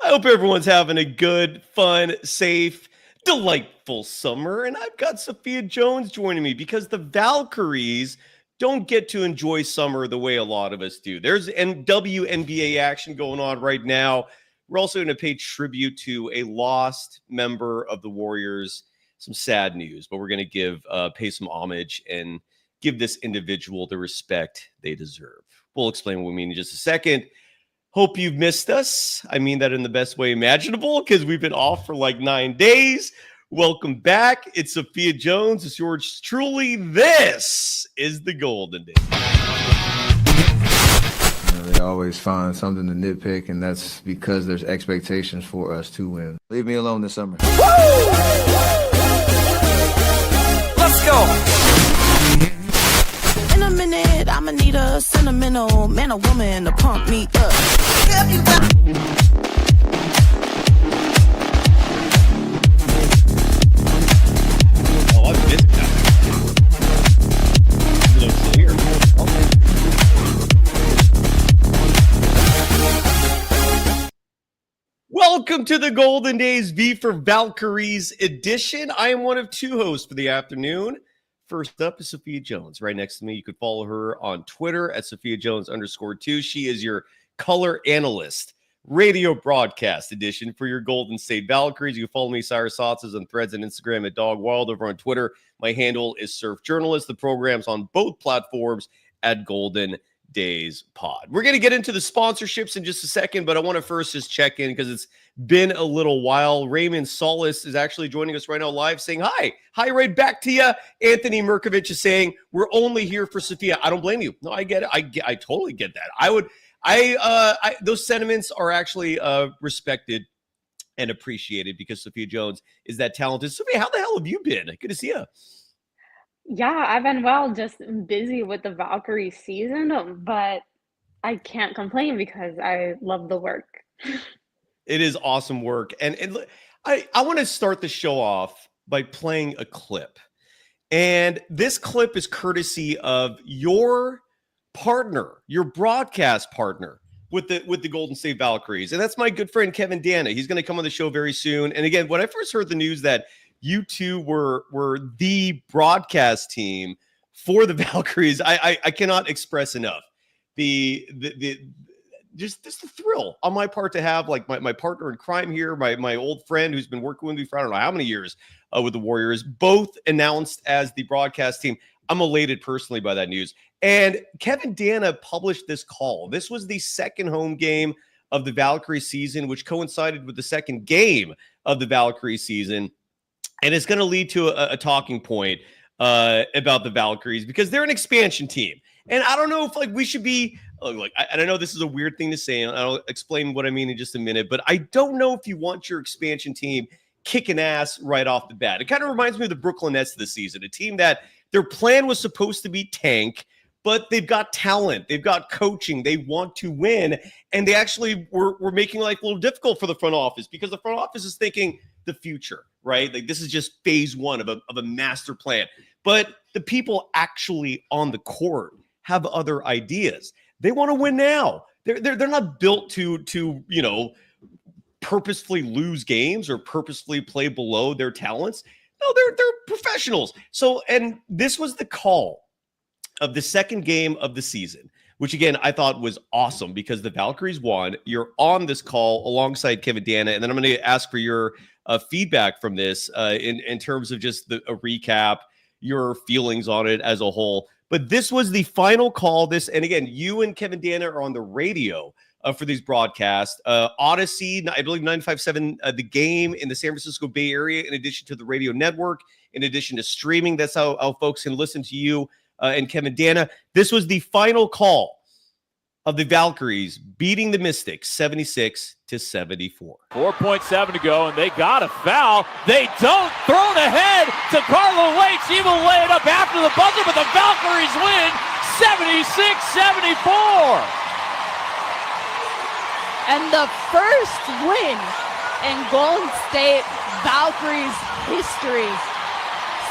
I hope everyone's having a good, fun, safe, delightful summer. And I've got Sophia Jones joining me because the Valkyries don't get to enjoy summer the way a lot of us do. There's WNBA action going on right now. We're also going to pay tribute to a lost member of the Warriors. Some sad news, but we're going to pay some homage and give this individual the respect they deserve. We'll explain what we mean in just a second. Hope you've missed us. I mean that in the best way imaginable because we've been off for like 9 days. Welcome back. It's Sophia Jones. It's yours truly. This is the Golden Days. They always find something to nitpick, and that's because there's expectations for us to win. Leave me alone this summer. Woo! Let's go. In a minute, I'ma need a sentimental man or woman to pump me up. Oh, I missed that. Welcome to the Golden Days V For Valkyries edition. I am one of two hosts for the afternoon. First up is Sophia Jones. Right next to me, you could follow her on Twitter at Sophia Jones_2. She is your color analyst, radio broadcast edition for your Golden State Valkyries. You can follow me, Cyrus Saatsaz, on Threads and Instagram at Dog Wild. Over on Twitter, my handle is Surf Journalist. The program's on both platforms at Golden Days Pod. We're going to get into the sponsorships in just a second, but I want to first just check in because it's been a little while. Raymond Solis is actually joining us right now live saying hi. Hi, Ray, back to you. Anthony Merkovich is saying we're only here for Sophia. I don't blame you. No, I get it. I totally get that. Those sentiments are actually respected and appreciated because Sophia Jones is that talented. Sophia, how the hell have you been? Good to see you. Yeah, I've been well, just busy with the Valkyrie season, but I can't complain because I love the work. It is awesome work. And I want to start the show off by playing a clip. And this clip is courtesy of your partner, your broadcast partner with the Golden State Valkyries. And that's my good friend, Kevin Dana. He's going to come on the show very soon. And again, when I first heard the news that you two were the broadcast team for the Valkyries, I cannot express enough just the thrill on my part to have like my partner in crime here, my old friend who's been working with me for I don't know how many years with the Warriors, both announced as the broadcast team. I'm elated personally by that news. And Kevin Dana published this call. This was the second home game of the Valkyrie season, which coincided with the second game of the Valkyrie season. And it's going to lead to a talking point about the Valkyries because they're an expansion team. And I don't know if we should be I know this is a weird thing to say, and I'll explain what I mean in just a minute, but I don't know if you want your expansion team kicking ass right off the bat. It kind of reminds me of the Brooklyn Nets this season, a team that their plan was supposed to be tank, but they've got talent, they've got coaching, they want to win, and they actually were making life a little difficult for the front office because the front office is thinking the future, right? Like this is just phase one of a master plan. But the people actually on the court have other ideas. They want to win now. They're not built to purposefully lose games or purposefully play below their talents. No, they're professionals. So, and this was the call of the second game of the season, which again, I thought was awesome because the Valkyries won. You're on this call alongside Kevin Dana, and then I'm going to ask for your feedback from this in terms of just a recap, your feelings on it as a whole. But this was the final call. And again, you and Kevin Dana are on the radio for these broadcasts. Odyssey, I believe 95.7, The Game in the San Francisco Bay Area, in addition to the radio network, in addition to streaming. That's how folks can listen to you and Kevin Dana. This was the final call of the Valkyries beating the Mystics 76-74. 4.7 to go, and they got a foul. They don't. Thrown ahead to Carlo Waits. He will lay it up after the buzzer, but the Valkyries win 76-74. And the first win in Golden State Valkyries history.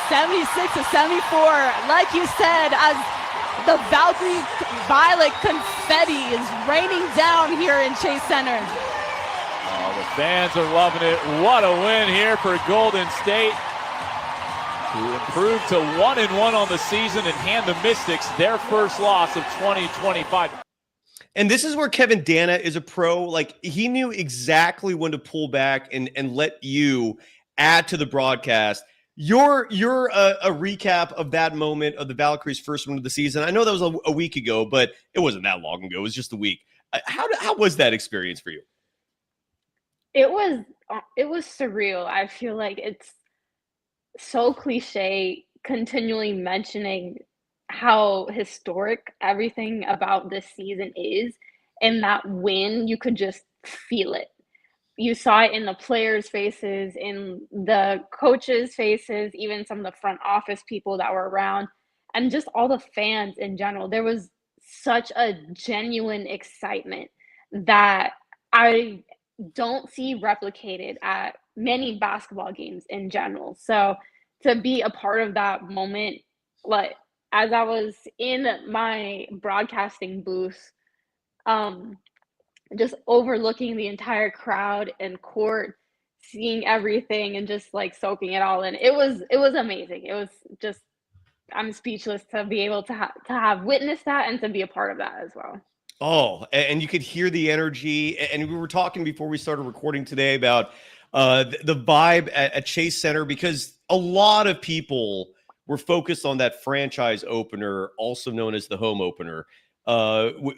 76-74. Like you said, as the Valkyrie violet confetti is raining down here in Chase Center. Oh, the fans are loving it. What a win here for Golden State, who improved to 1-1 on the season and hand the Mystics their first loss of 2025. And this is where Kevin Dana is a pro. Like, he knew exactly when to pull back and let you add to the broadcast. You're a recap of that moment of the Valkyries' first win of the season. I know that was a week ago, but it wasn't that long ago. It was just a week. How was that experience for you? It was surreal. I feel like it's so cliche continually mentioning how historic everything about this season is, and that win, you could just feel it. You saw it in the players' faces, in the coaches' faces, even some of the front office people that were around, and just all the fans in general. There was such a genuine excitement that I don't see replicated at many basketball games in general. So to be a part of that moment, like as I was in my broadcasting booth, just overlooking the entire crowd and court, seeing everything and just like soaking it all in. It was amazing. It was just, I'm speechless to be able to have witnessed that and to be a part of that as well. Oh, and you could hear the energy. And we were talking before we started recording today about the vibe at Chase Center, because a lot of people were focused on that franchise opener, also known as the home opener,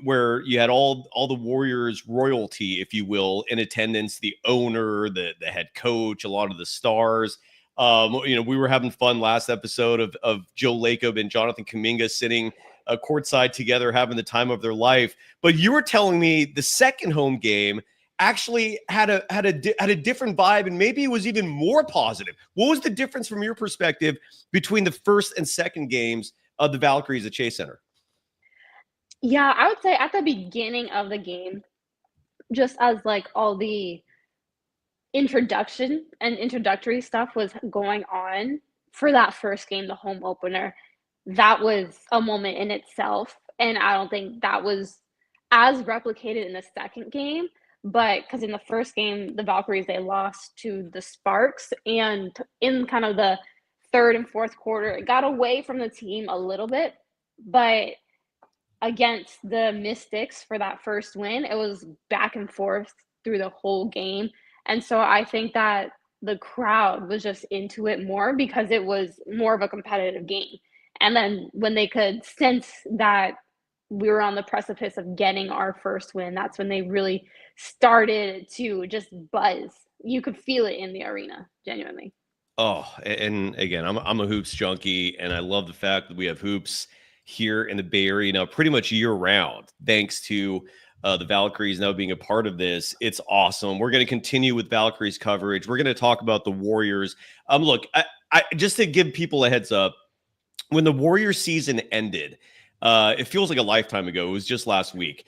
where you had all the Warriors royalty, if you will, in attendance, the owner, the head coach, a lot of the stars. We were having fun last episode of Joe Lacob and Jonathan Kuminga sitting courtside together, having the time of their life. But you were telling me the second home game actually had a different vibe, and maybe it was even more positive. What was the difference from your perspective between the first and second games of the Valkyries at Chase Center? Yeah, I would say at the beginning of the game, just as like all the introduction and introductory stuff was going on for that first game, the home opener, that was a moment in itself. And I don't think that was as replicated in the second game, but because in the first game, the Valkyries, they lost to the Sparks, and in kind of the third and fourth quarter, it got away from the team a little bit, but against the Mystics for that first win, it was back and forth through the whole game. And so I think that the crowd was just into it more because it was more of a competitive game. And then when they could sense that we were on the precipice of getting our first win, that's when they really started to just buzz. You could feel it in the arena, genuinely. Oh, and again, I'm a hoops junkie, and I love the fact that we have hoops here in the Bay Area now pretty much year round, thanks to the Valkyries now being a part of this. It's awesome. We're going to continue with Valkyries coverage. We're going to talk about the Warriors. Look, I just to give people a heads up, when the Warriors season ended, it feels like a lifetime ago. It was just last week.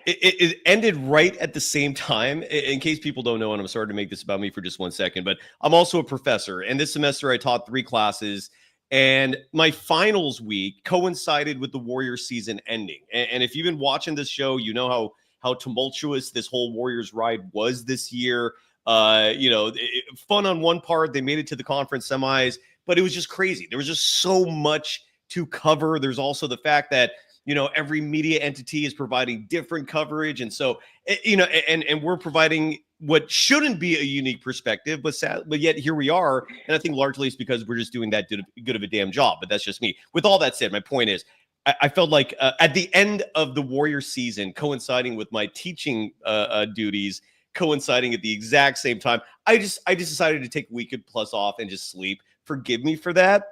It ended right at the same time. In case people don't know, and I'm sorry to make this about me for just 1 second, but I'm also a professor. And this semester I taught 3 classes. And my finals week coincided with the Warriors season ending. And if you've been watching this show, you know how tumultuous this whole Warriors ride was this year. Fun on one part. They made it to the conference semis, but it was just crazy. There was just so much to cover. There's also the fact that, every media entity is providing different coverage. And so, and we're providing what shouldn't be a unique perspective, but yet here we are. And I think largely it's because we're just doing that good of a damn job, but that's just me. With all that said, my point is, I felt like at the end of the Warriors season, coinciding with my teaching duties, coinciding at the exact same time, I just decided to take a week plus off and just sleep. Forgive me for that.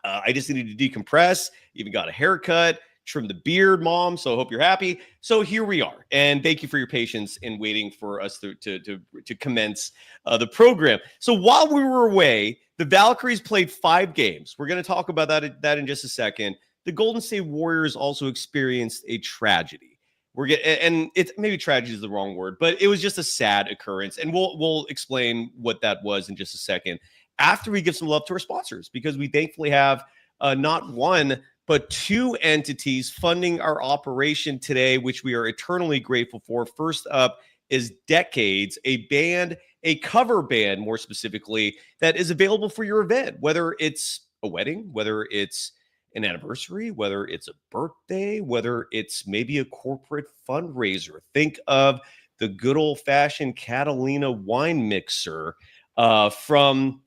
I just needed to decompress, even got a haircut, trimmed the beard, Mom. So I hope you're happy. So here we are. And thank you for your patience in waiting for us to commence the program. So while we were away, the Valkyries played 5 games. We're going to talk about that in just a second. The Golden State Warriors also experienced a tragedy. And it's maybe tragedy is the wrong word, but it was just a sad occurrence. And we'll explain what that was in just a second after we give some love to our sponsors, because we thankfully have not one, but two entities funding our operation today, which we are eternally grateful for. First up is Decades, a band, a cover band more specifically, that is available for your event, whether it's a wedding, whether it's an anniversary, whether it's a birthday, whether it's maybe a corporate fundraiser. Think of the good old-fashioned Catalina wine mixer from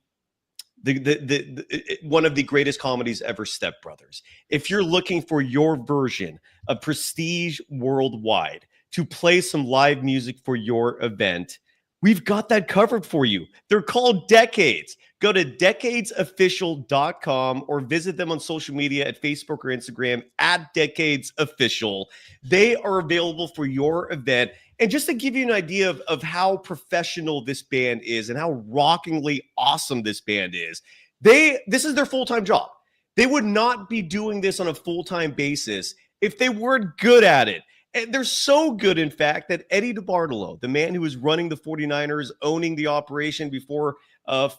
one of the greatest comedies ever, Step Brothers. If you're looking for your version of Prestige Worldwide to play some live music for your event, we've got that covered for you. They're called Decades. Go to decadesofficial.com or visit them on social media at Facebook or Instagram at decadesofficial. They are available for your event. And just to give you an idea of how professional this band is and how rockingly awesome this band is, this is their full-time job. They would not be doing this on a full-time basis if they weren't good at it. And they're so good, in fact, that Eddie DeBartolo, the man who was running the 49ers, owning the operation before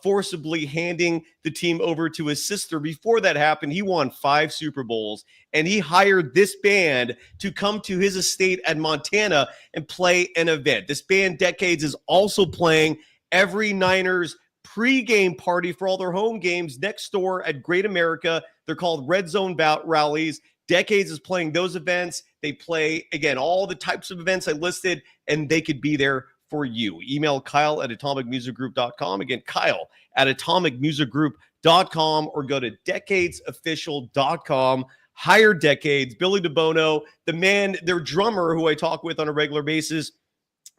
forcibly handing the team over to his sister, before that happened, he won 5 Super Bowls, and he hired this band to come to his estate at Montana and play an event. This band, Decades, is also playing every Niners pregame party for all their home games next door at Great America. They're called Red Zone Rallies. Decades is playing those events. They play, again, all the types of events I listed, and they could be there for you. Email Kyle at atomicmusicgroup.com. Again, Kyle at atomicmusicgroup.com, or go to decadesofficial.com. Hire Decades. Billy DeBono, the man, their drummer, who I talk with on a regular basis,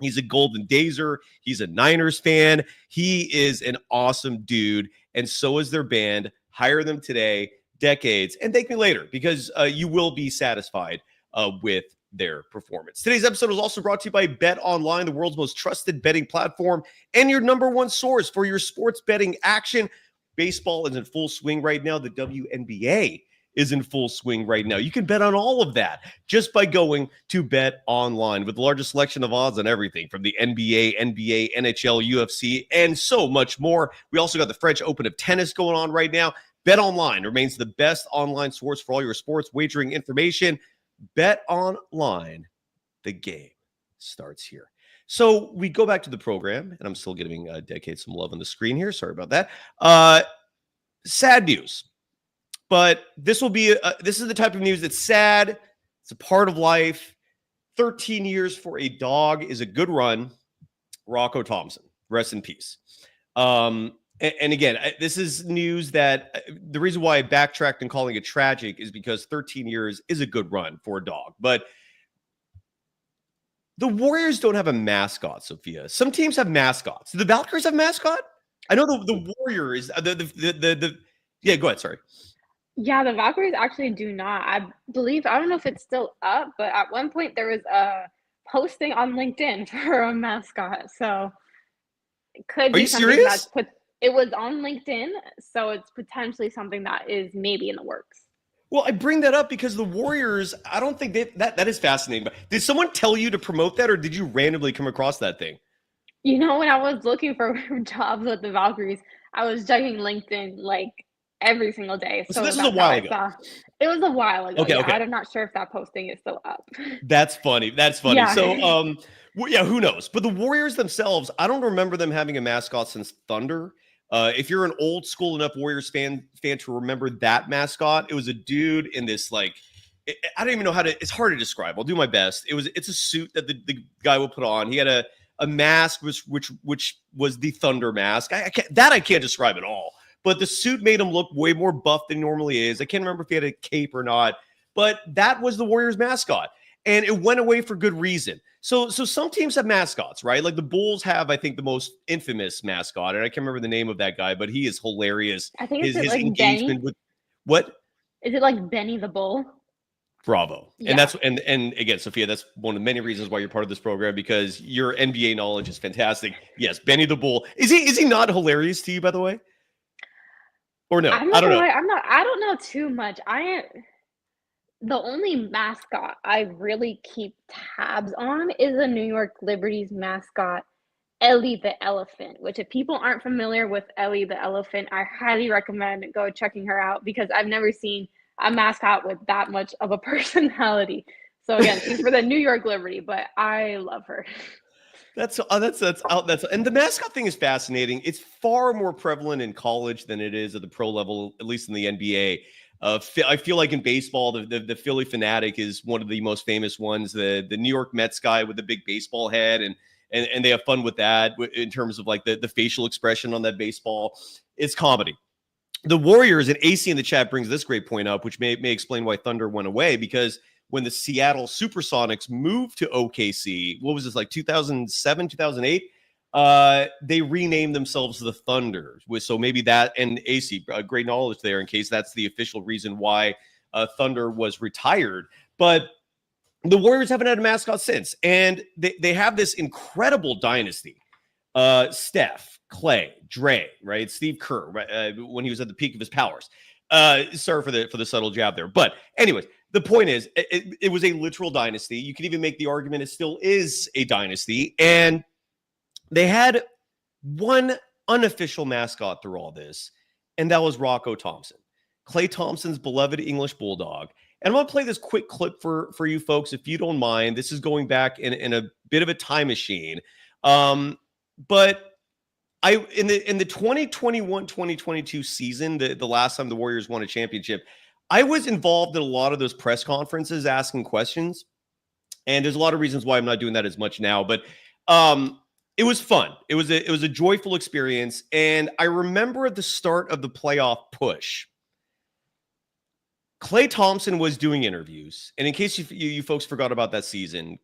he's a Golden Dazer. He's a Niners fan. He is an awesome dude, and so is their band. Hire them today, Decades, and thank me later, because you will be satisfied with their performance. Today's episode was also brought to you by BetOnline, the world's most trusted betting platform and your number one source for your sports betting action. Baseball is in full swing right now. The WNBA is in full swing right now. You can bet on all of that just by going to BetOnline, with the largest selection of odds on everything from the NBA, NHL, UFC, and so much more. We also got the French Open of tennis going on right now. BetOnline remains the best online source for all your sports wagering information. BetOnline, the game starts here. So we go back to the program, and I'm still giving Decades some love on the screen here. Sorry about that. Sad news, but this is the type of news that's sad. It's a part of life. 13 years for a dog is a good run. Rocco Thompson, rest in peace. And again, this is news that the reason why I backtracked and calling it tragic is because 13 years is a good run for a dog. But the Warriors don't have a mascot, Sophia. Some teams have mascots. Do the Valkyries have a mascot? I know the Warriors. Yeah, go ahead. Sorry. Yeah, the Valkyries actually do not. I believe, I don't know if it's still up, but at one point there was a posting on LinkedIn for a mascot. So it could be something that's put. It was on LinkedIn, so it's potentially something that is maybe in the works. Well, I bring that up because the Warriors, I don't think that is fascinating. But did someone tell you to promote that, or did you randomly come across that thing? You know, when I was looking for jobs with the Valkyries, I was checking LinkedIn like every single day. So this was a while ago. It was a while ago. Okay, yeah. okay. I'm not sure if that posting is still up. That's funny. Yeah. So, yeah, who knows? But the Warriors themselves, I don't remember them having a mascot since Thunder. If you're an old school enough Warriors fan to remember that mascot, it was a dude in this, like, I don't even know it's hard to describe. I'll do my best. It's a suit that the guy will put on. He had a mask which was the Thunder mask. I can't describe at all. But the suit made him look way more buff than he normally is. I can't remember if he had a cape or not, but that was the Warriors mascot. And it went away for good reason. So some teams have mascots, right? Like the Bulls have, I think, the most infamous mascot, and I can't remember the name of that guy, but he is hilarious. I think it's his like engagement Benny. with what? Is it like Benny the Bull? Bravo. Yeah. And that's and again, Sophia, that's one of many reasons why you're part of this program, because your NBA knowledge is fantastic. Yes, Benny the Bull. Is he not hilarious to you, by the way? Or no? I don't know. I don't know too much. The only mascot I really keep tabs on is the New York Liberty's mascot, Ellie the Elephant, which if people aren't familiar with Ellie the Elephant, I highly recommend go checking her out, because I've never seen a mascot with that much of a personality. So again, she's for the New York Liberty, but I love her. And the mascot thing is fascinating. It's far more prevalent in college than it is at the pro level, at least in the NBA. I feel like in baseball, the Philly Fanatic is one of the most famous ones. The New York Mets guy with the big baseball head, and they have fun with that in terms of like the facial expression on that baseball. It's comedy. The Warriors, and AC in the chat brings this great point up, which may explain why Thunder went away, because when the Seattle Supersonics moved to OKC, what was this, like 2007, 2008? They renamed themselves the Thunder. So maybe that, and AC, great knowledge there in case that's the official reason why Thunder was retired. But the Warriors haven't had a mascot since. And they have this incredible dynasty. Steph, Klay, Dre, right? Steve Kerr, right? When he was at the peak of his powers. Sorry for the subtle jab there. But anyways, the point is, it was a literal dynasty. You could even make the argument it still is a dynasty. And they had one unofficial mascot through all this, and that was Rocco Thompson, Klay Thompson's beloved English Bulldog. And I'm going to play this quick clip for you folks, if you don't mind. This is going back in a bit of a time machine. But in the 2021-2022 season, the last time the Warriors won a championship, I was involved in a lot of those press conferences asking questions. And there's a lot of reasons why I'm not doing that as much now. But it was fun. It was a joyful experience. And I remember at the start of the playoff push, Klay Thompson was doing interviews. And in case you folks forgot about that season,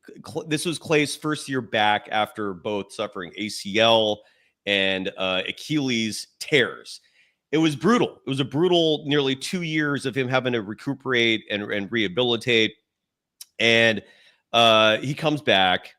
this was Klay's first year back after both suffering ACL and Achilles tears. It was brutal. It was a brutal nearly 2 years of him having to recuperate and rehabilitate. And he comes back.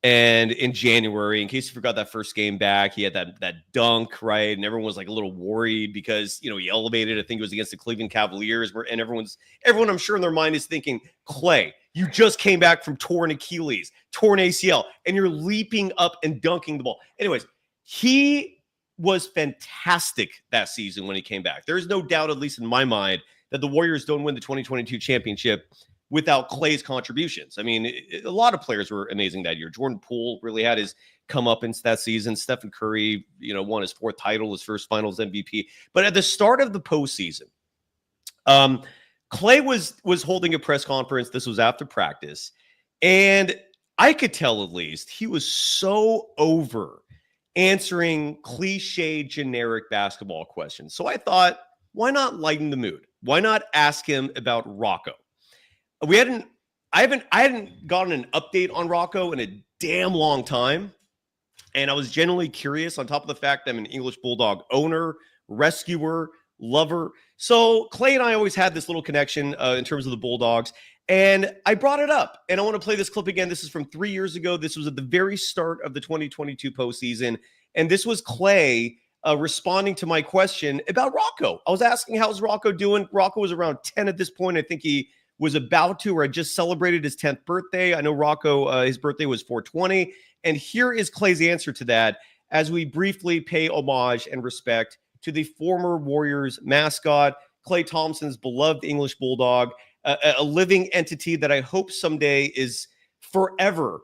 And in January, in case you forgot that first game back, he had that dunk, right? And everyone was like a little worried because, he elevated. I think it was against the Cleveland Cavaliers. And everyone, I'm sure in their mind is thinking, Klay, you just came back from torn Achilles, torn ACL, and you're leaping up and dunking the ball. Anyways, he was fantastic that season when he came back. There's no doubt, at least in my mind, that the Warriors don't win the 2022 championship without Klay's contributions. I mean, a lot of players were amazing that year. Jordan Poole really had his comeuppance that season. Stephen Curry, won his fourth title, his first Finals MVP. But at the start of the postseason, Klay was holding a press conference. This was after practice. And I could tell, at least, he was so over answering cliche, generic basketball questions. So I thought, why not lighten the mood? Why not ask him about Rocco? I hadn't gotten an update on Rocco in a damn long time. And I was genuinely curious, on top of the fact that I'm an English Bulldog owner, rescuer, lover. So Klay and I always had this little connection in terms of the Bulldogs. And I brought it up. And I want to play this clip again. This is from 3 years ago. This was at the very start of the 2022 postseason. And this was Klay responding to my question about Rocco. I was asking, how's Rocco doing? Rocco was around 10 at this point. I think he was about to, or had just celebrated his 10th birthday. I know Rocco, his birthday was 4/20. And here is Klay's answer to that as we briefly pay homage and respect to the former Warriors mascot, Klay Thompson's beloved English Bulldog, a living entity that I hope someday is forever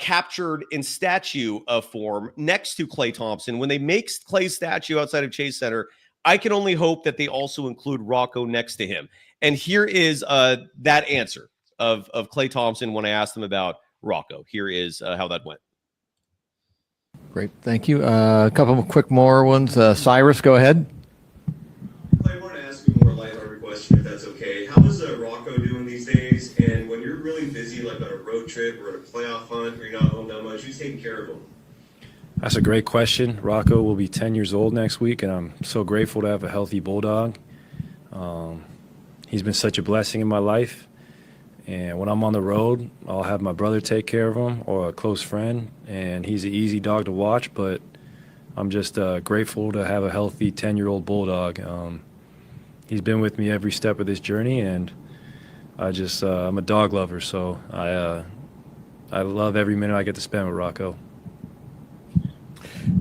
captured in statue form next to Klay Thompson. When they make Klay's statue outside of Chase Center, I can only hope that they also include Rocco next to him. And here is that answer of Klay Thompson when I asked him about Rocco. Here is how that went. Great. Thank you. A couple of quick more ones. Cyrus, go ahead. Klay, I want to ask you a more lighthearted question, if that's okay. How is Rocco doing these days? And when you're really busy, like on a road trip or at a playoff hunt, or you're not home that much, who's taking care of him? That's a great question. Rocco will be 10 years old next week, and I'm so grateful to have a healthy Bulldog. He's been such a blessing in my life. And when I'm on the road, I'll have my brother take care of him or a close friend. And he's an easy dog to watch, but I'm just grateful to have a healthy 10-year-old Bulldog. He's been with me every step of this journey, and I'm a dog lover, so I love every minute I get to spend with Rocco.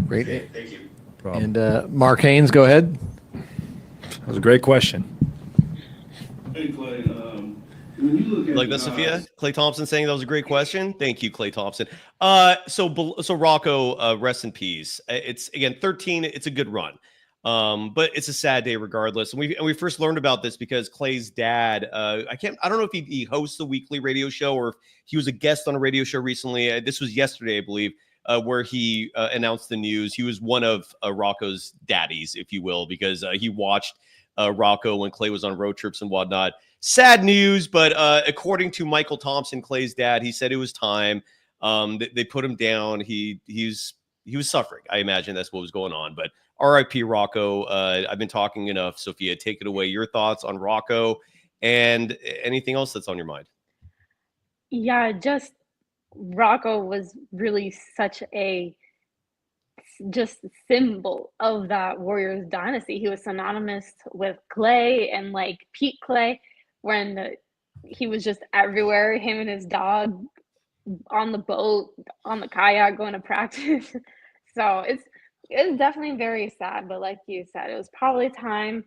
Great. Okay, thank you. And Mark Haynes, go ahead. That was a great question. Hey, Klay. When you look at Like that, Sophia? Klay Thompson saying that was a great question. Thank you, Klay Thompson. So Rocco, rest in peace. It's again 13. It's a good run, but it's a sad day regardless. And we first learned about this because Klay's dad. I don't know if he hosts a weekly radio show or if he was a guest on a radio show recently. This was yesterday, I believe, where he announced the news. He was one of Rocco's daddies, if you will, because he watched Rocco when Klay was on road trips and whatnot. Sad news, but according to Michael Thompson, Klay's dad, he said it was time. They put him down. He was suffering. I imagine that's what was going on. But R.I.P. Rocco. I've been talking enough. Sophia, take it away. Your thoughts on Rocco and anything else that's on your mind? Yeah, just Rocco was really such a just symbol of that Warriors dynasty. He was synonymous with Klay and like Pete Klay when he was just everywhere, him and his dog on the boat, on the kayak, going to practice. So it's definitely very sad, but like you said, it was probably time.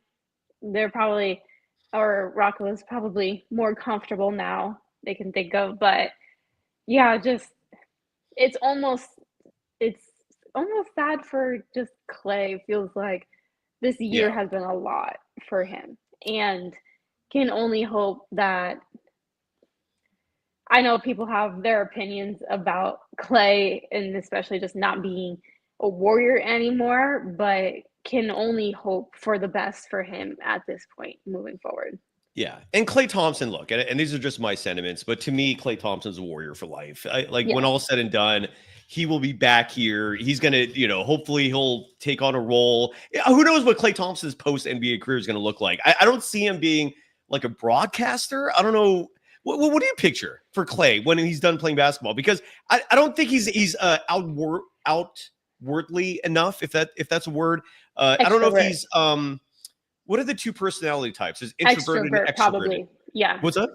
Rocco is probably more comfortable now they can think of, but yeah, just it's almost sad for just Klay. Feels like this year has been a lot for him, and can only hope that I know people have their opinions about Klay and especially just not being a Warrior anymore, but can only hope for the best for him at this point moving forward. Yeah. And Klay Thompson, look, and these are just my sentiments, but to me, Klay Thompson's a Warrior for life. When all said and done, he will be back here. He's going to, hopefully he'll take on a role. Who knows what Klay Thompson's post-NBA career is going to look like. I don't see him being like a broadcaster. I don't know. What do you picture for Klay when he's done playing basketball? Because I don't think he's outwardly enough, if that's a word. I don't know if he's what are the two personality types? Is introverted and extroverted? Probably. Yeah. What's that?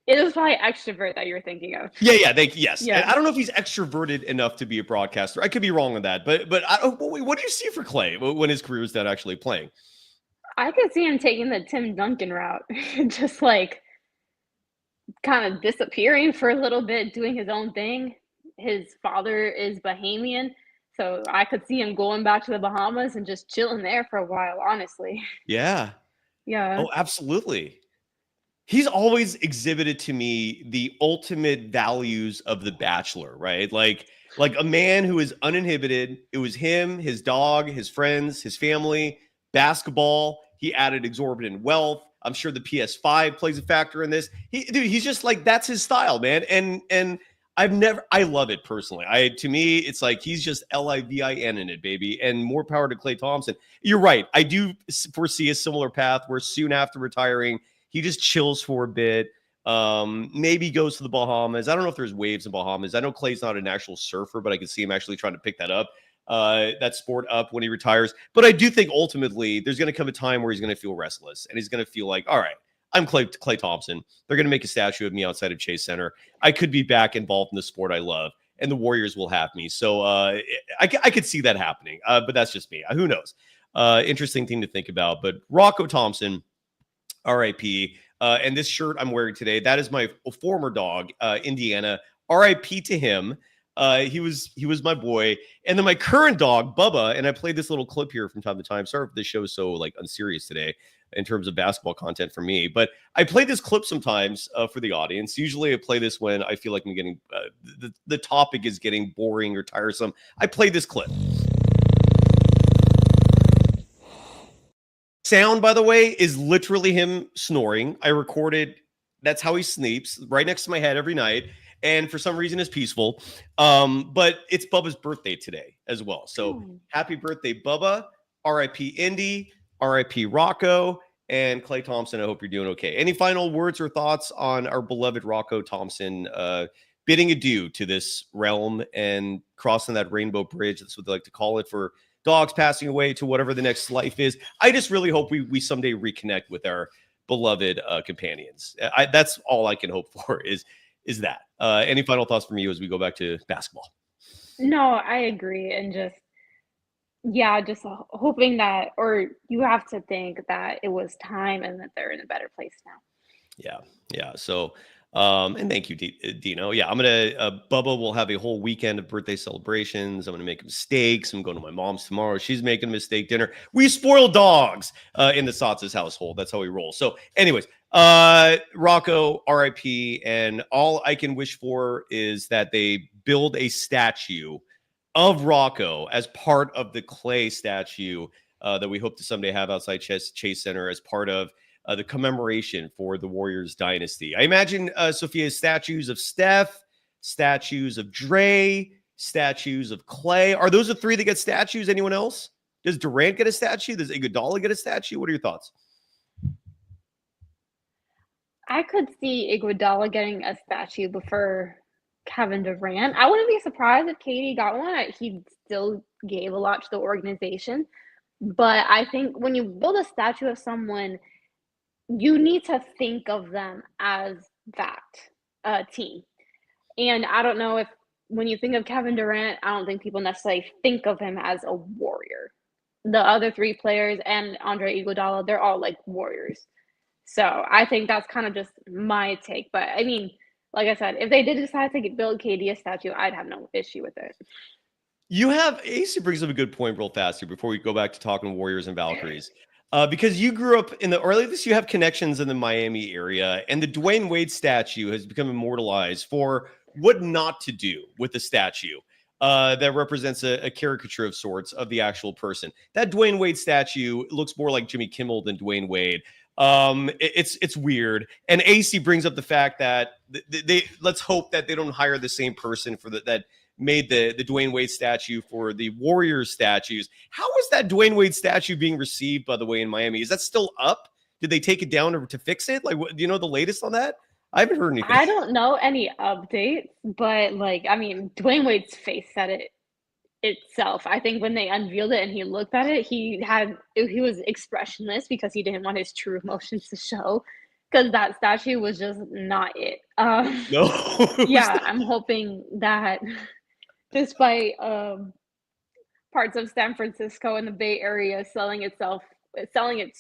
It was probably extrovert that you were thinking of. Yeah. Yes. Yeah. I don't know if he's extroverted enough to be a broadcaster. I could be wrong on that, but what do you see for Klay when his career is done actually playing? I could see him taking the Tim Duncan route, just like kind of disappearing for a little bit, doing his own thing. His father is Bahamian, so I could see him going back to the Bahamas and just chilling there for a while, honestly. Yeah. Yeah. Oh, absolutely. He's always exhibited to me the ultimate values of The Bachelor, right? Like a man who is uninhibited. It was him, his dog, his friends, his family, basketball. He added exorbitant wealth. I'm sure the PS5 plays a factor in this. He's just like, that's his style, man. And I love it personally. To me, it's like he's just LIVIN in it, baby. And more power to Klay Thompson. You're right. I do foresee a similar path where soon after retiring, he just chills for a bit. Maybe goes to the Bahamas. I don't know if there's waves in Bahamas. I know Klay's not an actual surfer, but I can see him actually trying to pick that up. That sport up when he retires. But I do think ultimately there's going to come a time where he's going to feel restless and he's going to feel like, all right, I'm Klay Thompson. They're going to make a statue of me outside of Chase Center. I could be back involved in the sport I love, and the Warriors will have me. So I could see that happening, but that's just me. Who knows? Interesting thing to think about. But Rocco Thompson, R.I.P. And this shirt I'm wearing today, that is my former dog, Indiana. R.I.P. to him. He was my boy. And then my current dog, Bubba, and I played this little clip here from time to time. Sorry if the show is so like unserious today in terms of basketball content for me, but I play this clip sometimes for the audience. Usually I play this when I feel like I'm getting the topic is getting boring or tiresome. I play this clip. Sound, by the way, is literally him snoring. I recorded. That's how he sleeps, right next to my head every night. And for some reason, it's peaceful. But it's Bubba's birthday today as well. So happy birthday, Bubba. R.I.P. Indy. R.I.P. Rocco. And Klay Thompson, I hope you're doing okay. Any final words or thoughts on our beloved Rocco Thompson bidding adieu to this realm and crossing that rainbow bridge? That's what they like to call it, for dogs passing away to whatever the next life is. I just really hope we someday reconnect with our beloved companions. That's all I can hope for is that. Any final thoughts from you as we go back to basketball? No, I agree. And just hoping that, or you have to think that it was time and that they're in a better place now. Yeah. So, and thank you, Dino. Yeah, I'm gonna. Bubba will have a whole weekend of birthday celebrations. I'm gonna make mistakes. I'm going to my mom's tomorrow. She's making a mistake dinner. We spoil dogs in the Saatsaz household. That's how we roll. So, anyways, Rocco, R.I.P. And all I can wish for is that they build a statue of Rocco as part of the Klay statue that we hope to someday have outside Chase Center as part of the commemoration for the Warriors dynasty. I imagine, Sophia, statues of Steph, statues of Dre, statues of Klay. Are those the three that get statues? Anyone else? Does Durant get a statue? Does Iguodala get a statue? What are your thoughts? I could see Iguodala getting a statue before Kevin Durant. I wouldn't be surprised if KD got one. He still gave a lot to the organization. But I think when you build a statue of someone, you need to think of them as that team. And I don't know if when you think of Kevin Durant, I don't think people necessarily think of him as a warrior. The other three players and Andre Iguodala, they're all like warriors. So I think that's kind of just my take. But I mean, like I said, if they did decide to build KD a statue, I'd have no issue with it. You have AC brings up a good point real fast here before we go back to talking Warriors and Valkyries. Because you grew up in or at least you have connections in the Miami area, and the Dwayne Wade statue has become immortalized for what not to do with the statue that represents a caricature of sorts of the actual person. That Dwayne Wade statue looks more like Jimmy Kimmel than Dwayne Wade. It's weird. And AC brings up the fact that they let's hope that they don't hire the same person for that made the Dwayne Wade statue for the Warriors statues. How is that Dwayne Wade statue being received, by the way, in Miami? Is that still up? Did they take it down to fix it? Like, do you know the latest on that? I haven't heard anything. I don't know any updates, but Dwayne Wade's face said it itself. I think when they unveiled it and he looked at it, he was expressionless because he didn't want his true emotions to show, because that statue was just not it. No. Yeah, I'm hoping that despite parts of San Francisco and the Bay Area selling its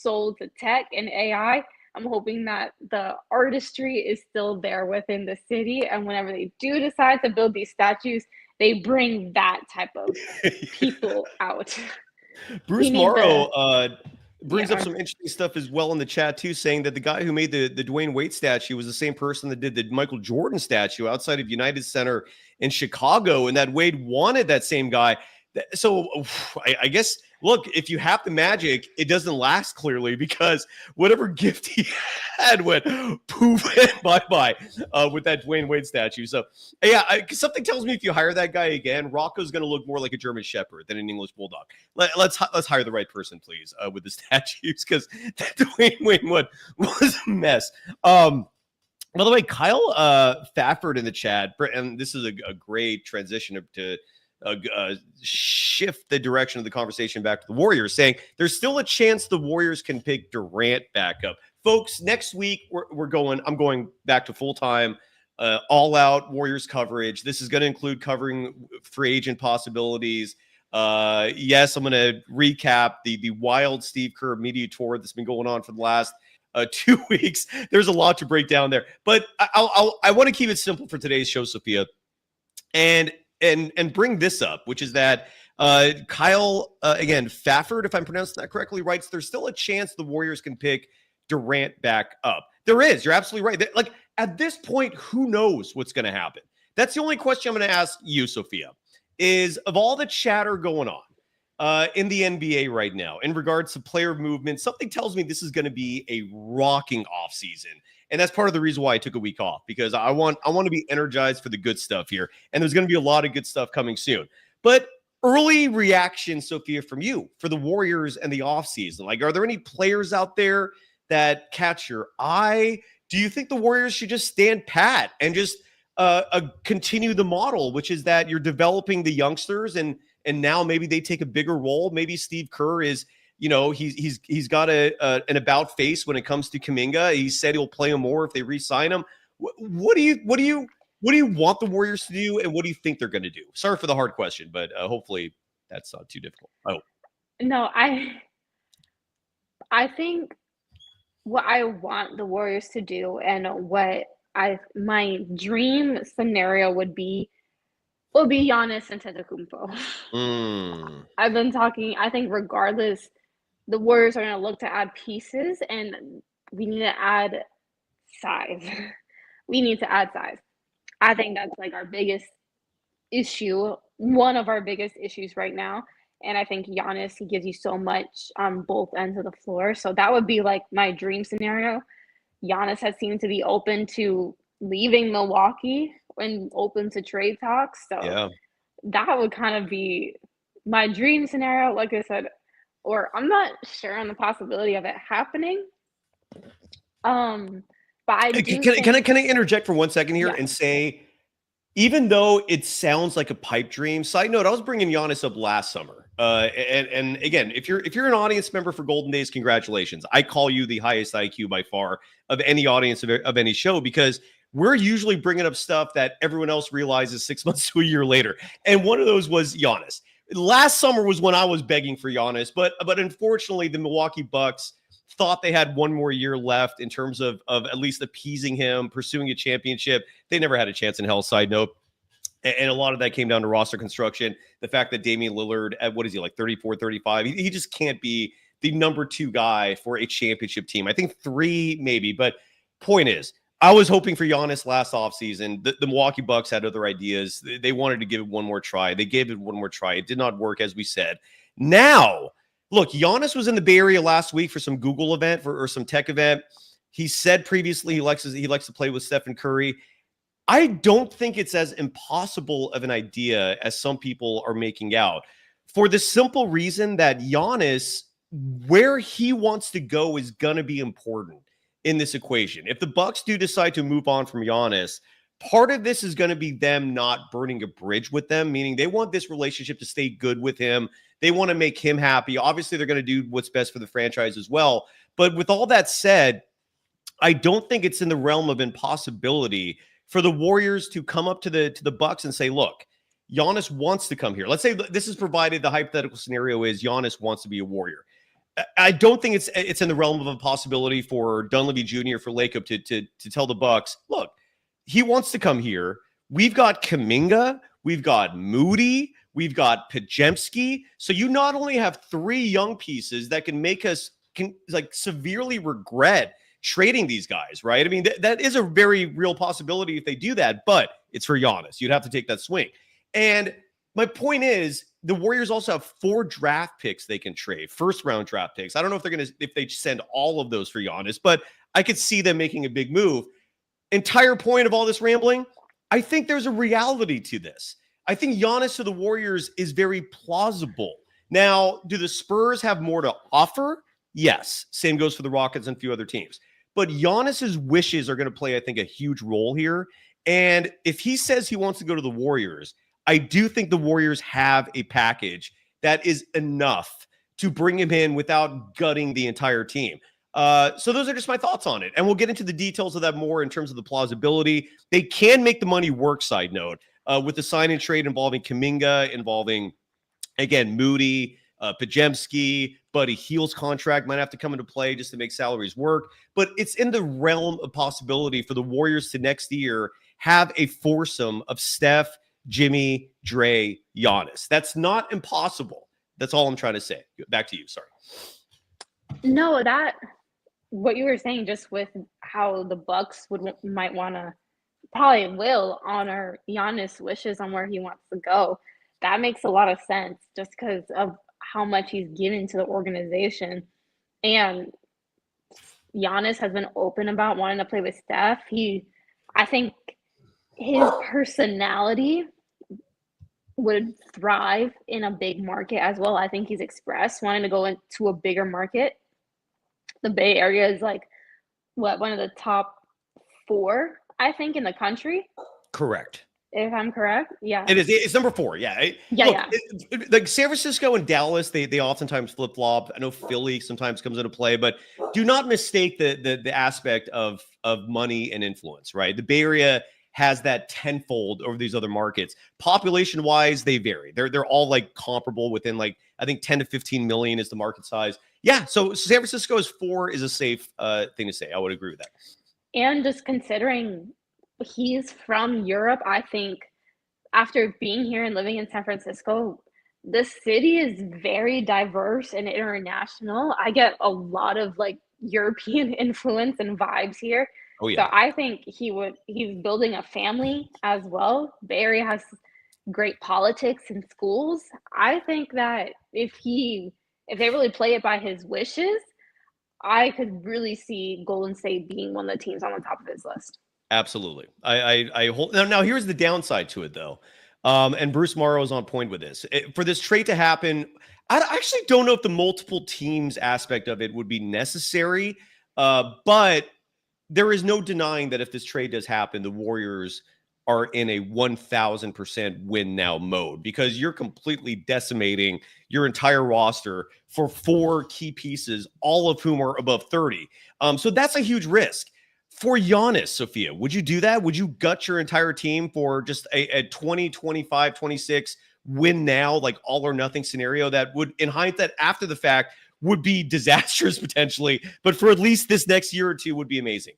soul to tech and AI, I'm hoping that the artistry is still there within the city, and whenever they do decide to build these statues, they bring that type of people out. Bruce Morrow brings up some interesting stuff as well in the chat too, saying that the guy who made the Dwayne Wade statue was the same person that did the Michael Jordan statue outside of United Center in Chicago, and that Wade wanted that same guy. So I guess, look, if you have the magic, it doesn't last clearly, because whatever gift he had went poof and bye-bye with that Dwayne Wade statue. So, yeah, something tells me if you hire that guy again, Rocco's going to look more like a German Shepherd than an English Bulldog. Let's hire the right person, please, with the statues, because that Dwayne Wade one was a mess. By the way, Kyle Fafford in the chat, and this is a great transition to shift the direction of the conversation back to the Warriors, saying there's still a chance the Warriors can pick Durant back up. Folks, next week I'm going back to full-time all-out Warriors coverage. This is going to include covering free agent possibilities. Yes, I'm going to recap the wild Steve Kerr media tour that's been going on for the last 2 weeks. There's a lot to break down there, but I want to keep it simple for today's show, Sophia, and bring this up, which is that Kyle, again, Fafford, if I'm pronouncing that correctly, writes, there's still a chance the Warriors can pick Durant back up. There is. You're absolutely right. Like, at this point, who knows what's going to happen? That's the only question I'm going to ask you, Sophia, is of all the chatter going on in the NBA right now in regards to player movement, something tells me this is going to be a rocking offseason. And that's part of the reason why I took a week off, because I want to be energized for the good stuff here. And there's going to be a lot of good stuff coming soon. But early reaction, Sophia, from you for the Warriors and the offseason. Like, are there any players out there that catch your eye? Do you think the Warriors should just stand pat and just continue the model, which is that you're developing the youngsters and now maybe they take a bigger role? Maybe Steve Kerr is, he's got an about face when it comes to Kuminga. He said he'll play him more if they re-sign him. What do you want the Warriors to do, and what do you think they're going to do? Sorry for the hard question, but hopefully that's not too difficult. No, I think what I want the Warriors to do and what my dream scenario would be Giannis Antetokounmpo. I've been talking, I think regardless, the Warriors are going to look to add pieces, and we need to add size. We need to add size. I think that's like our biggest issue, one of our biggest issues right now. And I think Giannis, he gives you so much on both ends of the floor. So that would be like my dream scenario. Giannis has seemed to be open to leaving Milwaukee and open to trade talks. So that would kind of be my dream scenario. Like I said, or I'm not sure on the possibility of it happening. But I do can I interject for 1 second here and say, even though it sounds like a pipe dream, side note, I was bringing Giannis up last summer. And again, if you're an audience member for Golden Days, congratulations. I call you the highest IQ by far of any audience of any show, because we're usually bringing up stuff that everyone else realizes 6 months to a year later. And one of those was Giannis. Last summer was when I was begging for Giannis, but unfortunately the Milwaukee Bucks thought they had one more year left in terms of at least appeasing him, pursuing a championship. They never had a chance in hell, side note. And a lot of that came down to roster construction. The fact that Damian Lillard, at what is he, like 34, 35, he just can't be the number 2 guy for a championship team. I think 3 maybe, but point is, I was hoping for Giannis last offseason. The Milwaukee Bucks had other ideas. They wanted to give it one more try. They gave it one more try. It did not work, as we said. Now, look, Giannis was in the Bay Area last week for some Google event or some tech event. He said previously he likes to play with Stephen Curry. I don't think it's as impossible of an idea as some people are making out, for the simple reason that Giannis, where he wants to go is going to be important in this equation. If the Bucks do decide to move on from Giannis, part of this is going to be them not burning a bridge with them, meaning they want this relationship to stay good with him. They want to make him happy. Obviously, they're going to do what's best for the franchise as well. But with all that said, I don't think it's in the realm of impossibility for the Warriors to come up to the Bucks and say, look, Giannis wants to come here. Let's say this is provided the hypothetical scenario is Giannis wants to be a Warrior. I don't think it's in the realm of a possibility for Dunleavy Jr., for Lacob to tell the Bucks, look, he wants to come here. We've got Kuminga, we've got Moody, we've got Podziemski. So you not only have 3 young pieces that can make us severely regret trading these guys, right? I mean, that is a very real possibility if they do that, but it's for Giannis. You'd have to take that swing. And my point is, the Warriors also have 4 draft picks they can trade, first-round draft picks. I don't know if they send all of those for Giannis, but I could see them making a big move. Entire point of all this rambling, I think there's a reality to this. I think Giannis to the Warriors is very plausible. Now, do the Spurs have more to offer? Yes. Same goes for the Rockets and a few other teams. But Giannis's wishes are going to play, I think, a huge role here. And if he says he wants to go to the Warriors, I do think the Warriors have a package that is enough to bring him in without gutting the entire team. So those are just my thoughts on it. And we'll get into the details of that more in terms of the plausibility. They can make the money work, side note, with the sign and trade involving Kuminga, involving, again, Moody, Podziemski, Buddy Hield's contract might have to come into play just to make salaries work. But it's in the realm of possibility for the Warriors to next year have a foursome of Steph, Jimmy, Dre, Giannis. That's not impossible. That's all I'm trying to say. Back to you. Sorry. No, what you were saying, just with how the Bucks might want to, probably will honor Giannis' wishes on where he wants to go. That makes a lot of sense just because of how much he's given to the organization. And Giannis has been open about wanting to play with Steph. I think his personality would thrive in a big market as well. I think he's expressed wanting to go into a bigger market. The Bay Area is one of the top 4, I think, in the country. Correct. If I'm correct. Yeah. It is. It's number 4. Yeah. Like San Francisco and Dallas, they oftentimes flip-flop. I know Philly sometimes comes into play, but do not mistake the aspect of money and influence, right? The Bay Area has that tenfold over these other markets. Population-wise, they vary. They're all comparable within I think 10 to 15 million is the market size. Yeah, so San Francisco is 4 is a safe thing to say. I would agree with that. And just considering he's from Europe, I think after being here and living in San Francisco, the city is very diverse and international. I get a lot of like European influence and vibes here. Oh So yeah. I think he's building a family as well. The area has great politics and schools. I think that if they really play it by his wishes, I could really see Golden State being one of the teams on the top of his list. Absolutely. I hold now. Here's the downside to it though. And Bruce Morrow is on point with this. For this trade to happen, I actually don't know if the multiple teams aspect of it would be necessary. But there is no denying that if this trade does happen, the Warriors are in a 1,000% win now mode, because you're completely decimating your entire roster for 4 key pieces, all of whom are above 30. So that's a huge risk. For Giannis, Sophia, would you do that? Would you gut your entire team for just a 20, 25, 26 win now, like all or nothing scenario that would, in hindsight, after the fact, would be disastrous potentially, but for at least this next year or two would be amazing?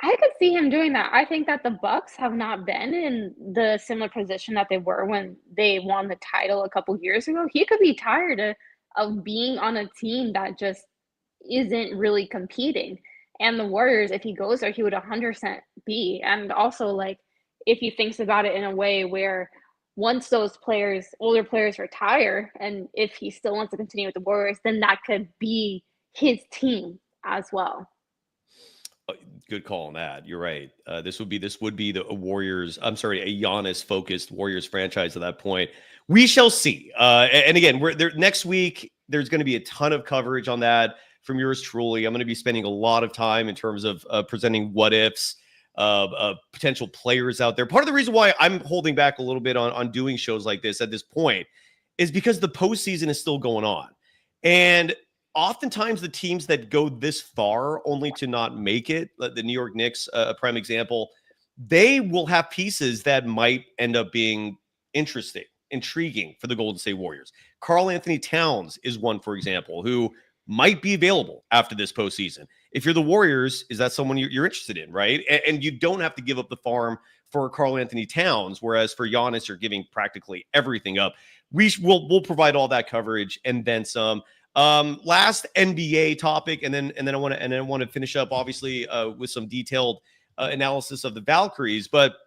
I could see him doing that. I think that the Bucks have not been in the similar position that they were when they won the title a couple years ago. He could be tired of being on a team that just isn't really competing. And the Warriors, if he goes there, he would 100% be. And also, like, if he thinks about it in a way where once those players, older players, retire, and if he still wants to continue with the Warriors, then that could be his team as well. Good call on that. You're right. This would be the Warriors. I'm sorry, a Giannis focused Warriors franchise at that point. We shall see. And again, we're there next week. There's going to be a ton of coverage on that from yours truly. I'm going to be spending a lot of time in terms of presenting what ifs, potential players out there. Part of the reason why I'm holding back a little bit on doing shows like this at this point is because the postseason is still going on, and oftentimes the teams that go this far only to not make it, the New York Knicks, a prime example, they will have pieces that might end up being interesting, intriguing for the Golden State Warriors. Karl Anthony Towns is one, for example, who might be available after this postseason. If you're the Warriors, is that someone you're interested in, right? And you don't have to give up the farm for Karl Anthony Towns, whereas for Giannis, you're giving practically everything up. We'll provide all that coverage and then some. Last NBA topic, and then I want to finish up obviously with some detailed analysis of the Valkyries, but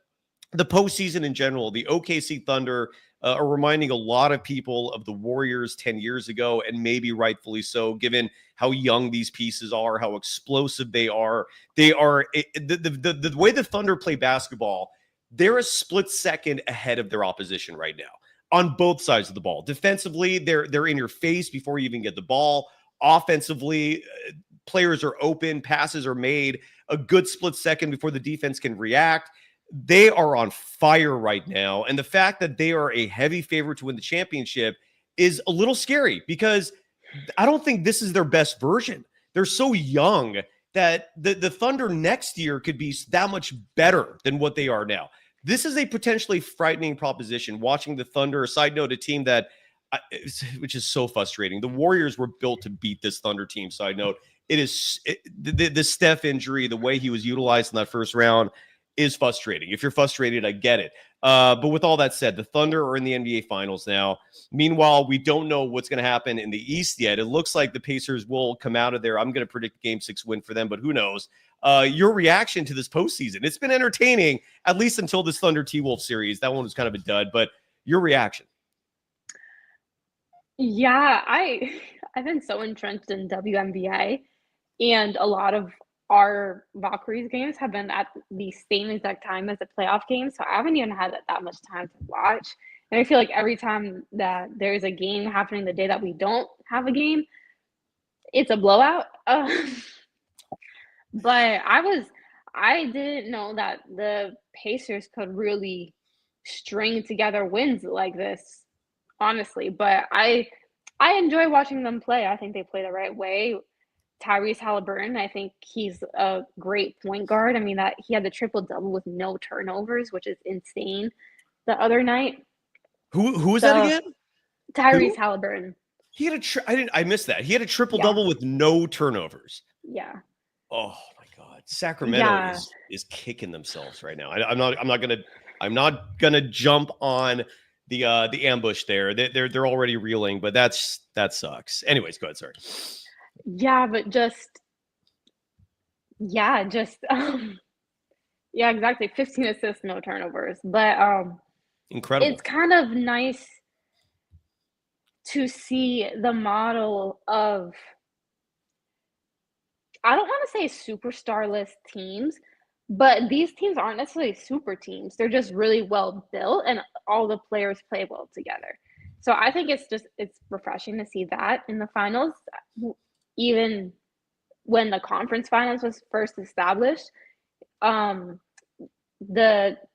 the postseason in general. The OKC Thunder are reminding a lot of people of the Warriors 10 years ago, and maybe rightfully so, given how young these pieces are, how explosive they are. They are the way the Thunder play basketball. They're a split second ahead of their opposition right now, on both sides of the ball. Defensively, they're in your face before you even get the ball. Offensively, players are open, passes are made a good split second before the defense can react. They are on fire right now. And the fact that they are a heavy favorite to win the championship is a little scary, because I don't think this is their best version. They're so young that the Thunder next year could be that much better than what they are now. This is a potentially frightening proposition. Watching the Thunder, a side note, a team that, which is so frustrating. The Warriors were built to beat this Thunder team. Side note, the Steph injury, the way he was utilized in that first round is frustrating. If you're frustrated, I get it. But with all that said, the Thunder are in the NBA Finals now. Meanwhile, we don't know what's going to happen in the East yet. It looks like the Pacers will come out of there. I'm going to predict Game 6 win for them, but who knows? Your reaction to this postseason? It's been entertaining, at least until this Thunder T-Wolf series. That one was kind of a dud, but your reaction? Yeah, I've been so entrenched in WNBA, and a lot of our Valkyries games have been at the same exact time as the playoff games, so I haven't even had that much time to watch. And I feel like every time that there's a game happening the day that we don't have a game, it's a blowout. But I didn't know that the Pacers could really string together wins like this, honestly. But I enjoy watching them play. I think they play the right way. Tyrese Halliburton, I think he's a great point guard. I mean, that he had the triple-double with no turnovers, which is insane the other night. Who was that again? Tyrese Halliburton. He had I missed that. He had a triple-double with no turnovers. Yeah. Oh my God. Sacramento is kicking themselves right now. I'm not gonna jump on the ambush there. They're already reeling, but that sucks. Anyways, go ahead. Sorry. Yeah, but yeah, exactly. 15 assists, no turnovers. But incredible. It's kind of nice to see the model of, I don't want to say superstar-less teams, but these teams aren't necessarily super teams. They're just really well built and all the players play well together. So I think it's refreshing to see that in the finals. Even when the conference finals was first established, the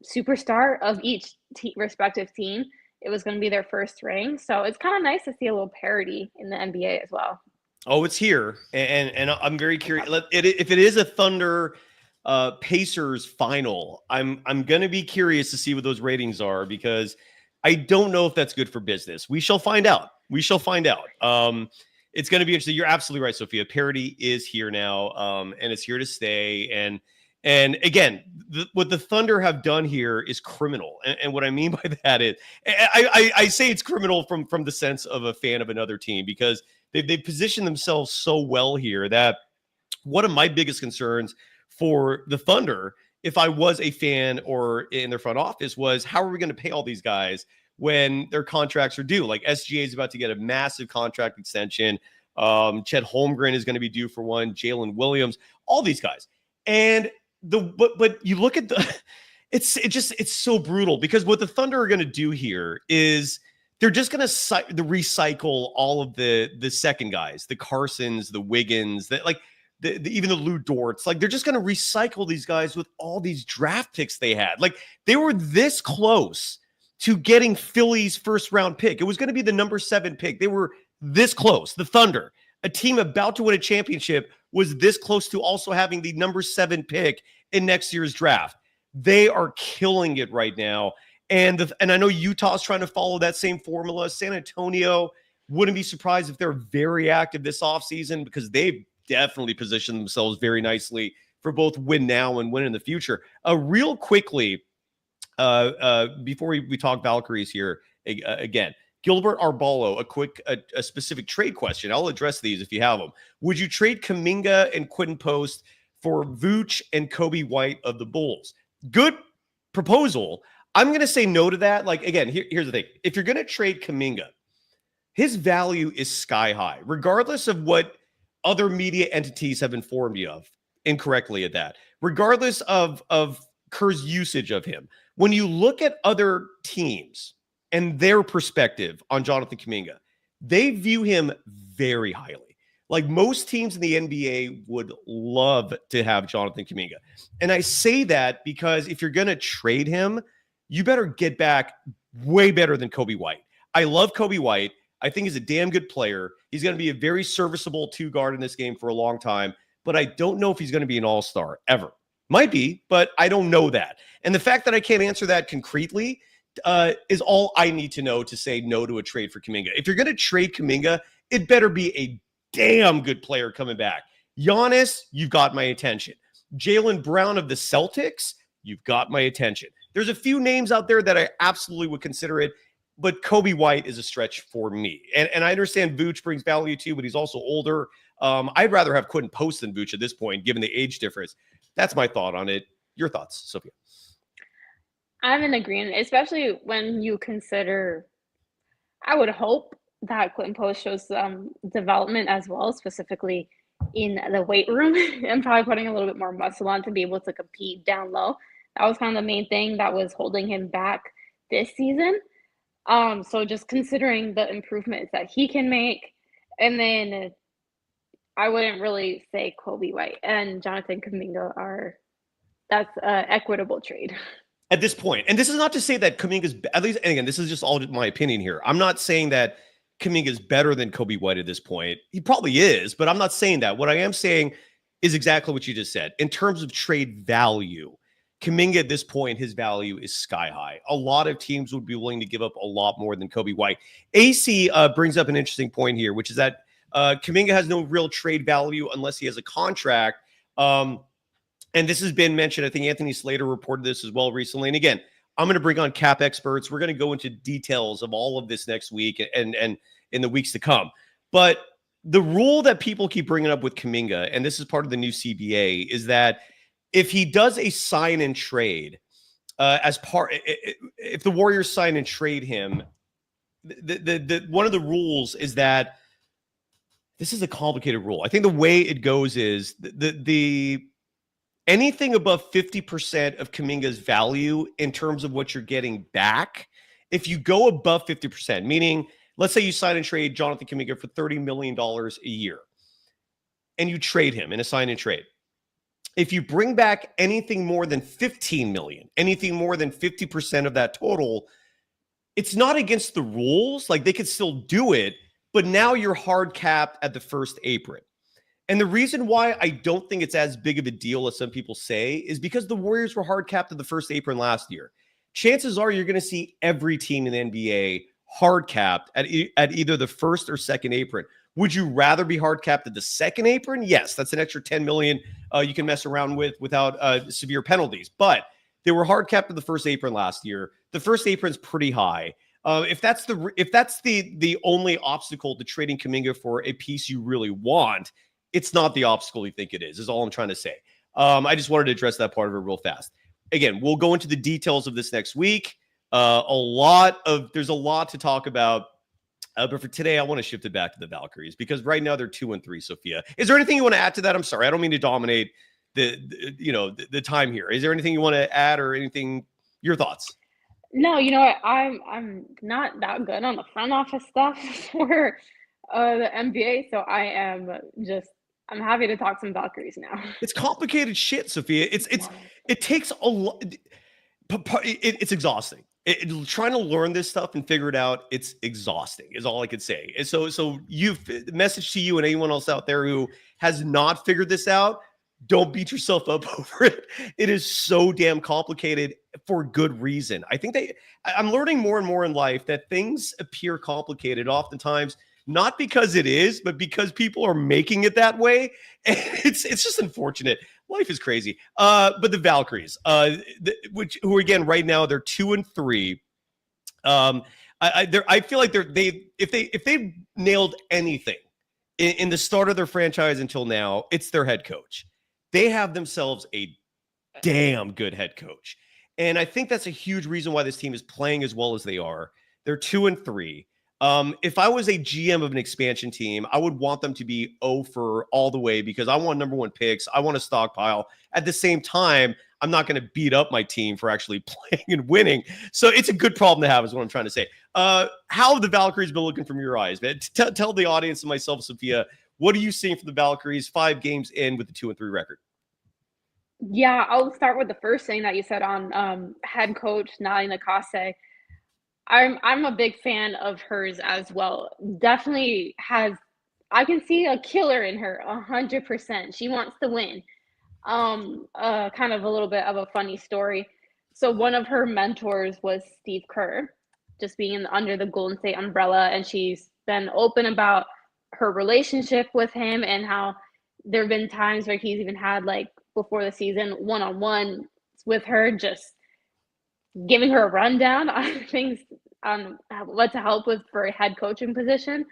superstar of each respective team, it was going to be their first ring. So it's kind of nice to see a little parity in the NBA as well. Oh, it's here. And I'm very curious. If it is a Thunder Pacers final, I'm going to be curious to see what those ratings are, because I don't know if that's good for business. We shall find out. It's going to be interesting. You're absolutely right, Sophia. Parity is here now, and it's here to stay. And again, what the Thunder have done here is criminal. And what I mean by that is, I say it's criminal from the sense of a fan of another team, because they've positioned themselves so well here that one of my biggest concerns for the Thunder, if I was a fan or in their front office, was how are we going to pay all these guys when their contracts are due? Like SGA is about to get a massive contract extension. Chet Holmgren is going to be due for one. Jalen Williams, all these guys. And but you look at it's so brutal, because what the Thunder are going to do here is they're just going to recycle all of the second guys, the Carsons, the Wiggins, even the Lou Dorts. Like, they're just going to recycle these guys with all these draft picks they had. Like, they were this close to getting Philly's first round pick. It was going to be the number 7 pick. They were this close. The Thunder, a team about to win a championship, was this close to also having the number 7 pick in next year's draft. They are killing it right now. And I know Utah's trying to follow that same formula. San Antonio, wouldn't be surprised if they're very active this offseason, because they've definitely positioned themselves very nicely for both win now and win in the future. Real quickly, before we talk Valkyries here again, Gilbert Arbolo, a specific trade question. I'll address these if you have them. Would you trade Kuminga and Quinton Post for Vooch and Kobe White of the Bulls? Good proposal. I'm going to say no to that. Like, again, here's the thing. If you're going to trade Kuminga, his value is sky high, regardless of what other media entities have informed you of incorrectly at that, regardless of Kerr's usage of him. When you look at other teams and their perspective on Jonathan Kuminga, they view him very highly. Like, most teams in the NBA would love to have Jonathan Kuminga. And I say that because if you're going to trade him, you better get back way better than Kobe White. I love Kobe White. I think he's a damn good player. He's going to be a very serviceable 2-guard in this game for a long time, but I don't know if he's going to be an all-star ever. Might be, but I don't know that. And the fact that I can't answer that concretely is all I need to know to say no to a trade for Kuminga. If you're going to trade Kuminga, it better be a damn good player coming back. Giannis, you've got my attention. Jaylen Brown of the Celtics, you've got my attention. There's a few names out there that I absolutely would consider it, but Kobe White is a stretch for me. And I understand Vooch brings value too, but he's also older. I'd rather have Quinton Post than Vooch at this point, given the age difference. That's my thought on it. Your thoughts, Sophia? I'm in agreement, especially when you consider, I would hope that Quinton Post shows development as well, specifically in the weight room, and probably putting a little bit more muscle on to be able to compete down low. That was kind of the main thing that was holding him back this season. So just considering the improvements that he can make, and then I wouldn't really say Kobe White and Jonathan Kuminga that's an equitable trade. At this point, and this is not to say that Kuminga's, at least, and again, this is just all my opinion here. I'm not saying that Kuminga is better than Kobe White at this point. He probably is, but I'm not saying that. What I am saying is exactly what you just said. In terms of trade value, Kuminga at this point, his value is sky high. A lot of teams would be willing to give up a lot more than Kobe White. AC brings up an interesting point here, which is that Kuminga has no real trade value unless he has a contract. And this has been mentioned. I think Anthony Slater reported this as well recently. And again, I'm going to bring on cap experts. We're going to go into details of all of this next week and in the weeks to come. But the rule that people keep bringing up with Kuminga, and this is part of the new CBA, is that if he does a sign and trade, if the Warriors sign and trade him, the one of the rules is that this is a complicated rule. I think the way it goes is the anything above 50% of Kuminga's value in terms of what you're getting back. If you go above 50%, meaning let's say you sign and trade Jonathan Kuminga for $30 million a year, and you trade him in a sign and trade. If you bring back anything more than $15 million, anything more than 50% of that total, it's not against the rules. Like, they could still do it, but now you're hard capped at the first apron. And the reason why I don't think it's as big of a deal as some people say is because the Warriors were hard capped at the first apron last year. Chances are you're going to see every team in the NBA hard capped at either the first or second apron. Would you rather be hard capped at the second apron? Yes, that's an extra $10 million you can mess around with without severe penalties. But they were hard capped at the first apron last year. The first apron's pretty high. If that's the only obstacle to trading Kuminga for a piece you really want, it's not the obstacle you think it is all I'm trying to say. I just wanted to address that part of it real fast. Again, we'll go into the details of this next week. There's a lot to talk about. But for today, I want to shift it back to the Valkyries because right now they're 2-3. Sophia, is there anything you want to add to that? I'm sorry, I don't mean to dominate the time here. Is there anything you want to add or anything? Your thoughts? No, you know what? I'm not that good on the front office stuff for the NBA, so I'm happy to talk some Valkyries now. It's complicated shit, Sophia. It takes a lot. It's exhausting. Trying to learn this stuff and figure it out, it's exhausting is all I could say. And so message to you and anyone else out there who has not figured this out, don't beat yourself up over it. It is so damn complicated for good reason. I think I'm learning more and more in life that things appear complicated oftentimes, not because it is, but because people are making it that way. And it's just unfortunate. Life is crazy. But the Valkyries, who again right now they're 2-3. I feel like if they've nailed anything in the start of their franchise until now, it's their head coach. They have themselves a damn good head coach, and I think that's a huge reason why this team is playing as well as they are. They're 2-3. If I was a GM of an expansion team, I would want them to be 0 for all the way because I want number 1 picks. I want to stockpile. At the same time, I'm not going to beat up my team for actually playing and winning. So it's a good problem to have is what I'm trying to say. How have the Valkyries been looking from your eyes, man? Tell the audience and myself, Sophia, what are you seeing from the Valkyries 5 games in with the 2-3 record? Yeah, I'll start with the first thing that you said on head coach Giannis Antetokounmpo. I'm a big fan of hers as well. Definitely I can see a killer in her 100%. She wants to win. Kind of a little bit of a funny story. So one of her mentors was Steve Kerr, just being under the Golden State umbrella, and she's been open about her relationship with him and how there have been times where he's even had, like, before the season, one-on-one with her, just giving her a rundown on things, on what to help with for a head coaching position.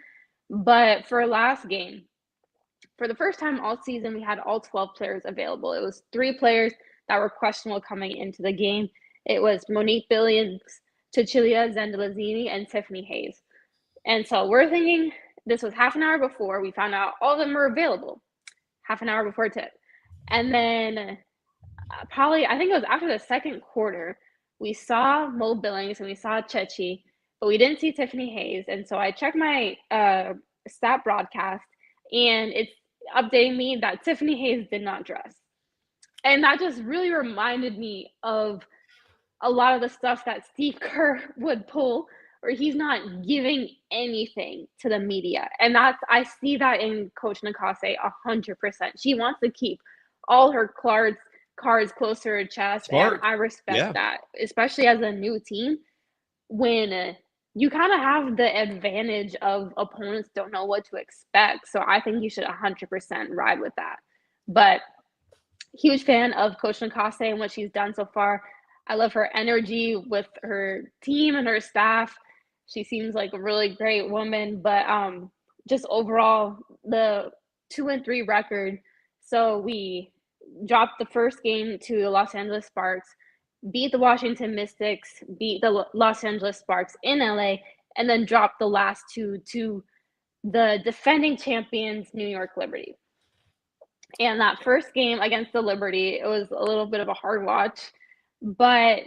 But for last game, for the first time all season, we had all 12 players available. It was 3 players that were questionable coming into the game. It was Monique Billions, Cecilia Zendelazini, and Tiffany Hayes. And so we're thinking this was half an hour before we found out all of them were available, half an hour before tip. And then probably, I think it was after the second quarter, we saw Mo Billings and we saw Chechi, but we didn't see Tiffany Hayes. And so I checked my stat broadcast, and it's updating me that Tiffany Hayes did not dress. And that just really reminded me of a lot of the stuff that Steve Kerr would pull, where he's not giving anything to the media. And I see that in Coach Nakase 100%. She wants to keep all her cards close to her chest. Smart. And I respect Yeah. that, especially as a new team when you kind of have the advantage of opponents don't know what to expect. So I think you should 100% ride with that. But huge fan of Coach Nakase and what she's done so far. I love her energy with her team and her staff. She seems like a really great woman, but just overall the 2-3 record. So we dropped the first game to the Los Angeles Sparks, beat the Washington Mystics, beat the Los Angeles Sparks in LA, and then dropped the last two to the defending champions, New York Liberty. And that first game against the Liberty, it was a little bit of a hard watch. But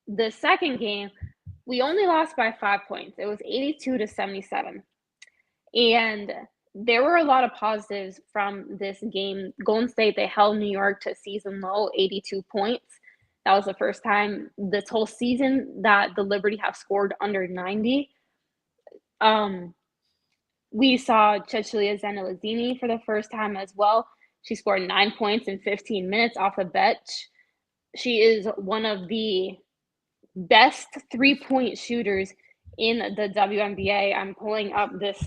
the second game, we only lost by 5 points. It was 82-77. And there were a lot of positives from this game. Golden State, they held New York to season low, 82 points. That was the first time this whole season that the Liberty have scored under 90. We saw Cecilia Zanelazini for the first time as well. She scored 9 points in 15 minutes off the bench. She is one of the best three-point shooters in the WNBA. I'm pulling up this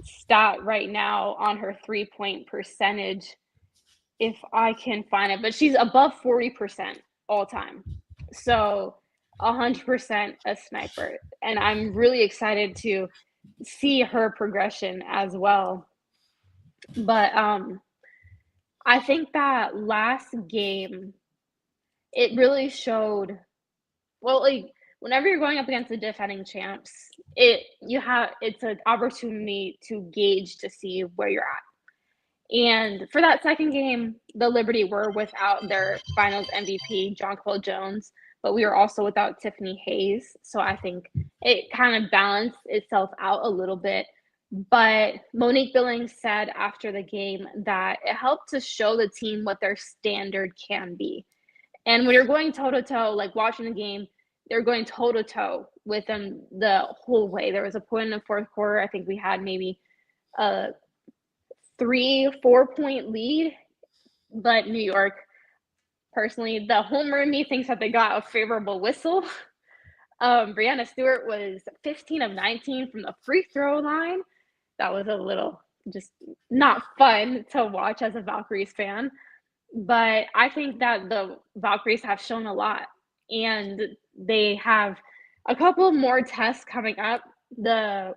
stat right now on her three-point percentage if I can find it. But she's above 40% all time. So 100% a sniper. And I'm really excited to see her progression as well. But I think that last game, it really showed, well, like whenever you're going up against the defending champs, it's an opportunity to gauge to see where you're at. And for that second game, the Liberty were without their finals MVP, Sophia Jones, but we were also without Tiffany Hayes. So I think it kind of balanced itself out a little bit. But Monique Billings said after the game that it helped to show the team what their standard can be. And when you're going toe-to-toe, like watching the game, they're going toe-to-toe with them the whole way. There was a point in the fourth quarter, I think we had maybe a 3-4 point lead, but New York, personally, the homer in me thinks that they got a favorable whistle. Brianna Stewart was 15 of 19 from the free throw line. That was a little just not fun to watch as a Valkyries fan. But I think that the Valkyries have shown a lot, and they have a couple more tests coming up. The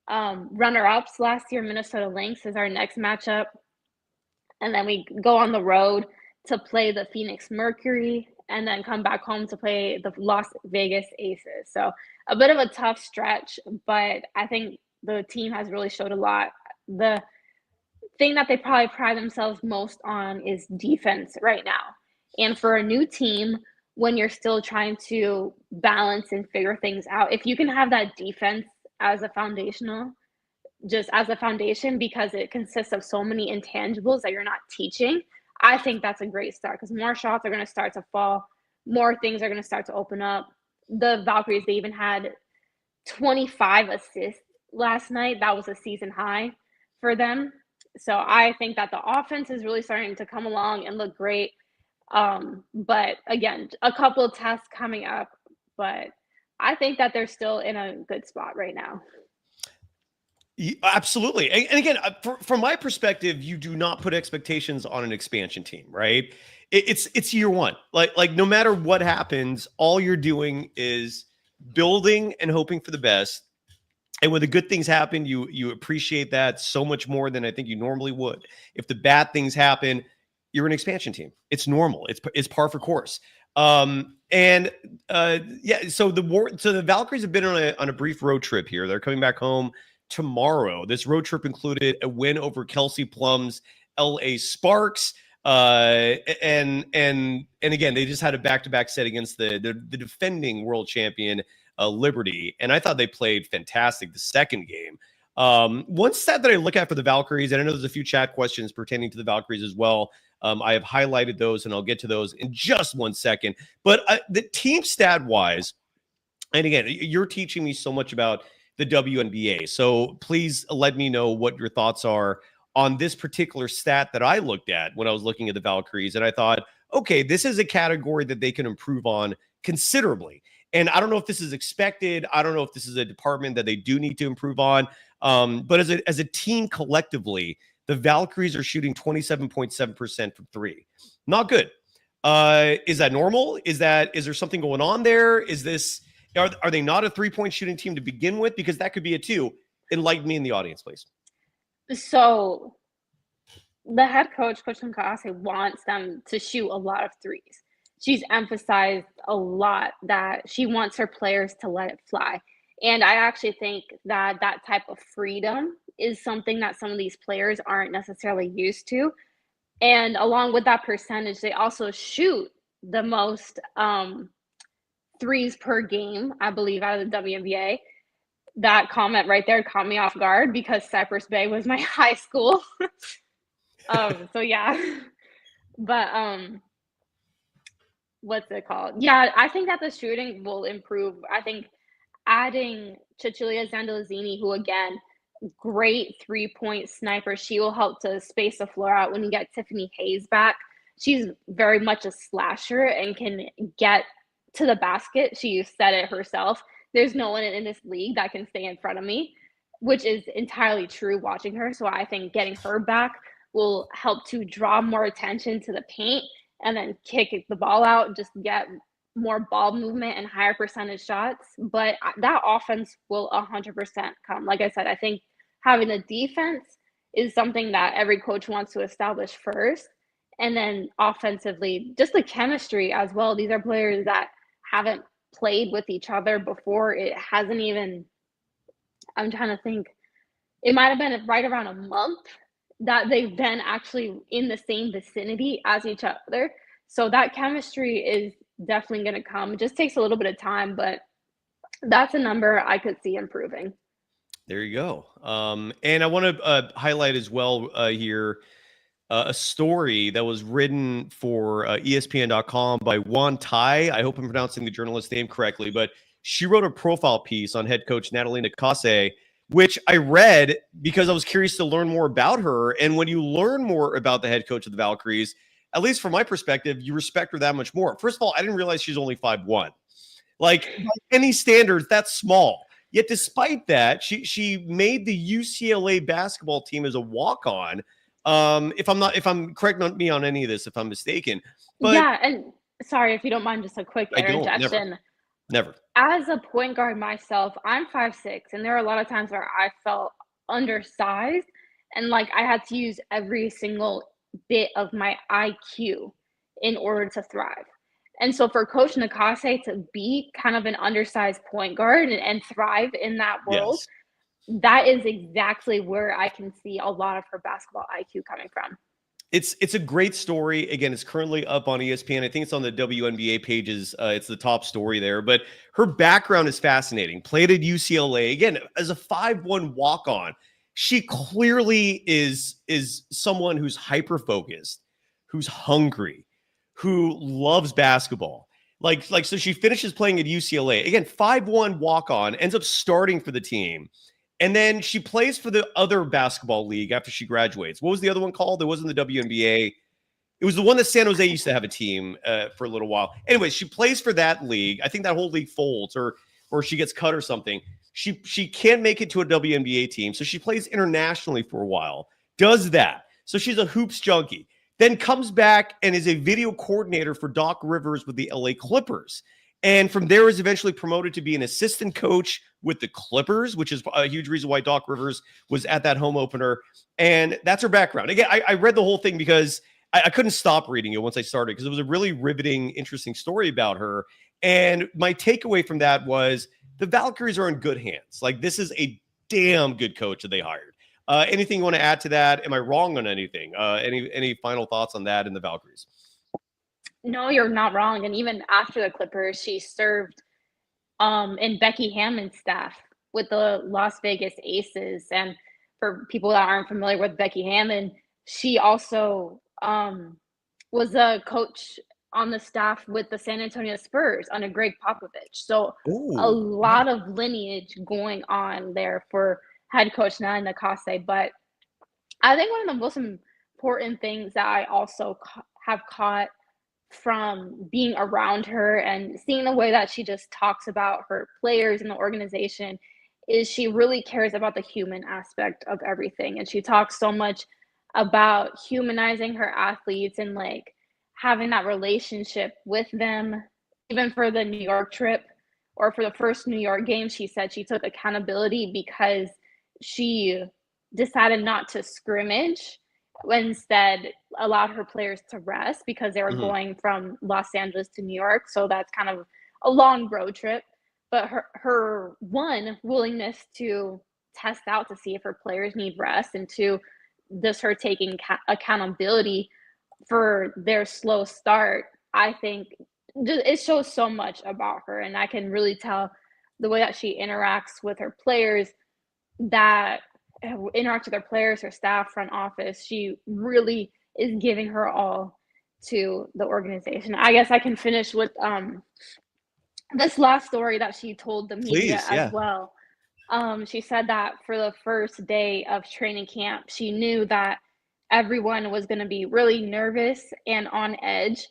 runner-ups last year, Minnesota Lynx, is our next matchup. And then we go on the road to play the Phoenix Mercury and then come back home to play the Las Vegas Aces. So a bit of a tough stretch, but I think the team has really showed a lot. The thing that they probably pride themselves most on is defense right now. And for a new team, when you're still trying to balance and figure things out, if you can have that defense as a foundation, because it consists of so many intangibles that you're not teaching, I think that's a great start because more shots are going to start to fall. More things are going to start to open up. The Valkyries, they even had 25 assists last night. That was a season high for them. So I think that the offense is really starting to come along and look great. But again, a couple of tests coming up, but I think that they're still in a good spot right now. Absolutely. And again, from my perspective, you do not put expectations on an expansion team, right? It's year one. Like no matter what happens, all you're doing is building and hoping for the best. And when the good things happen, you appreciate that so much more than I think you normally would. If the bad things happen, you're an expansion team. It's normal. It's par for course. So the Valkyries have been on a brief road trip here. They're coming back home tomorrow. This road trip included a win over Kelsey Plum's LA Sparks. And again, they just had a back-to-back set against the defending world champion Liberty. And I thought they played fantastic the second game. One stat that I look at for the Valkyries, and I know there's a few chat questions pertaining to the Valkyries as well. I have highlighted those, and I'll get to those in just 1 second. But the team stat-wise, and again, you're teaching me so much about the WNBA. So please let me know what your thoughts are on this particular stat that I looked at when I was looking at the Valkyries. And I thought, okay, this is a category that they can improve on considerably. And I don't know if this is expected. I don't know if this is a department that they do need to improve on. But as a team collectively, the Valkyries are shooting 27.7% from three. Not good. Is that normal? Is there something going on there? Are they not a 3-point shooting team to begin with? Because that could be it too. Enlighten me in the audience, please. So the head coach, Coach Nkase, wants them to shoot a lot of threes. She's emphasized a lot that she wants her players to let it fly. And I actually think that that type of freedom is something that some of these players aren't necessarily used to. And along with that percentage, they also shoot the most threes per game, I believe, out of the WNBA. That comment right there caught me off guard because Cypress Bay was my high school. So yeah, but what's it called? Yeah, I think that the shooting will improve. I think adding Cecilia Zandolazini, who again, great 3-point sniper, she will help to space the floor out when you get Tiffany Hayes back. She's very much a slasher and can get to the basket. She said it herself. There's no one in this league that can stay in front of me, which is entirely true watching her. So I think getting her back will help to draw more attention to the paint and then kick the ball out, just get more ball movement and higher percentage shots. But that offense will 100% come. Like I said, I think having the defense is something that every coach wants to establish first. And then offensively, just the chemistry as well. These are players that haven't played with each other before. It hasn't even, I'm trying to think, it might have been right around a month that they've been actually in the same vicinity as each other. So that chemistry is definitely going to come. It just takes a little bit of time, but that's a number I could see improving. There you go. And I want to highlight as well here a story that was written for ESPN.com by Juan Tai. I hope I'm pronouncing the journalist's name correctly, but she wrote a profile piece on head coach Natalie Nakase, which I read because I was curious to learn more about her. And when you learn more about the head coach of the Valkyries, at least from my perspective, you respect her that much more. First of all, I didn't realize she's only 5'1". Like, by any standards, that's small. Yet despite that, she made the UCLA basketball team as a walk-on. If I'm correct me on any of this, if I'm mistaken. But yeah, and sorry if you don't mind, just a quick interjection. Never. As a point guard myself, I'm 5'6", and there are a lot of times where I felt undersized, and like I had to use every single bit of my IQ in order to thrive. And so for Coach Nakase to be kind of an undersized point guard and thrive in that world, yes, that is exactly where I can see a lot of her basketball IQ coming from. It's a great story. Again, it's currently up on ESPN. I think it's on the WNBA pages. It's the top story there. But her background is fascinating. Played at UCLA. Again, as a 5'1" walk-on, she clearly is someone who's hyper-focused, who's hungry, who loves basketball. So she finishes playing at UCLA. Again, 5'1" walk-on, ends up starting for the team. And then she plays for the other basketball league after she graduates. What was the other one called? It wasn't the WNBA. It was the one that San Jose used to have a team for a little while. Anyway, she plays for that league. I think that whole league folds or she gets cut or something. She can't make it to a WNBA team, so she plays internationally for a while. Does that. So she's a hoops junkie. Then comes back and is a video coordinator for Doc Rivers with the LA Clippers. And from there is eventually promoted to be an assistant coach with the Clippers, which is a huge reason why Doc Rivers was at that home opener. And that's her background. Again, I read the whole thing because I couldn't stop reading it once I started because it was a really riveting, interesting story about her. And my takeaway from that was the Valkyries are in good hands. Like, this is a damn good coach that they hired. Anything you want to add to that? Am I wrong on anything? Any final thoughts on that in the Valkyries? No, you're not wrong. And even after the Clippers, she served in Becky Hammond's staff with the Las Vegas Aces. And for people that aren't familiar with Becky Hammond, she also was a coach on the staff with the San Antonio Spurs under Greg Popovich. So a lot of lineage going on there for head coach Natalie Nakase. But I think one of the most important things that I also have caught from being around her and seeing the way that she just talks about her players and the organization is she really cares about the human aspect of everything. And she talks so much about humanizing her athletes and like having that relationship with them. Even for the New York trip or for the first New York game, she said she took accountability because she decided not to scrimmage, instead allowed her players to rest because they were going from Los Angeles to New York. So that's kind of a long road trip. But her one willingness to test out to see if her players need rest, and two, just her taking accountability for their slow start, I think it shows so much about her. And I can really tell the way that she interacts with her players, that interact with her players, her staff, front office. She really is giving her all to the organization. I guess I can finish with this last story that she told the media as well. She said that for the first day of training camp, she knew that everyone was going to be really nervous and on edge.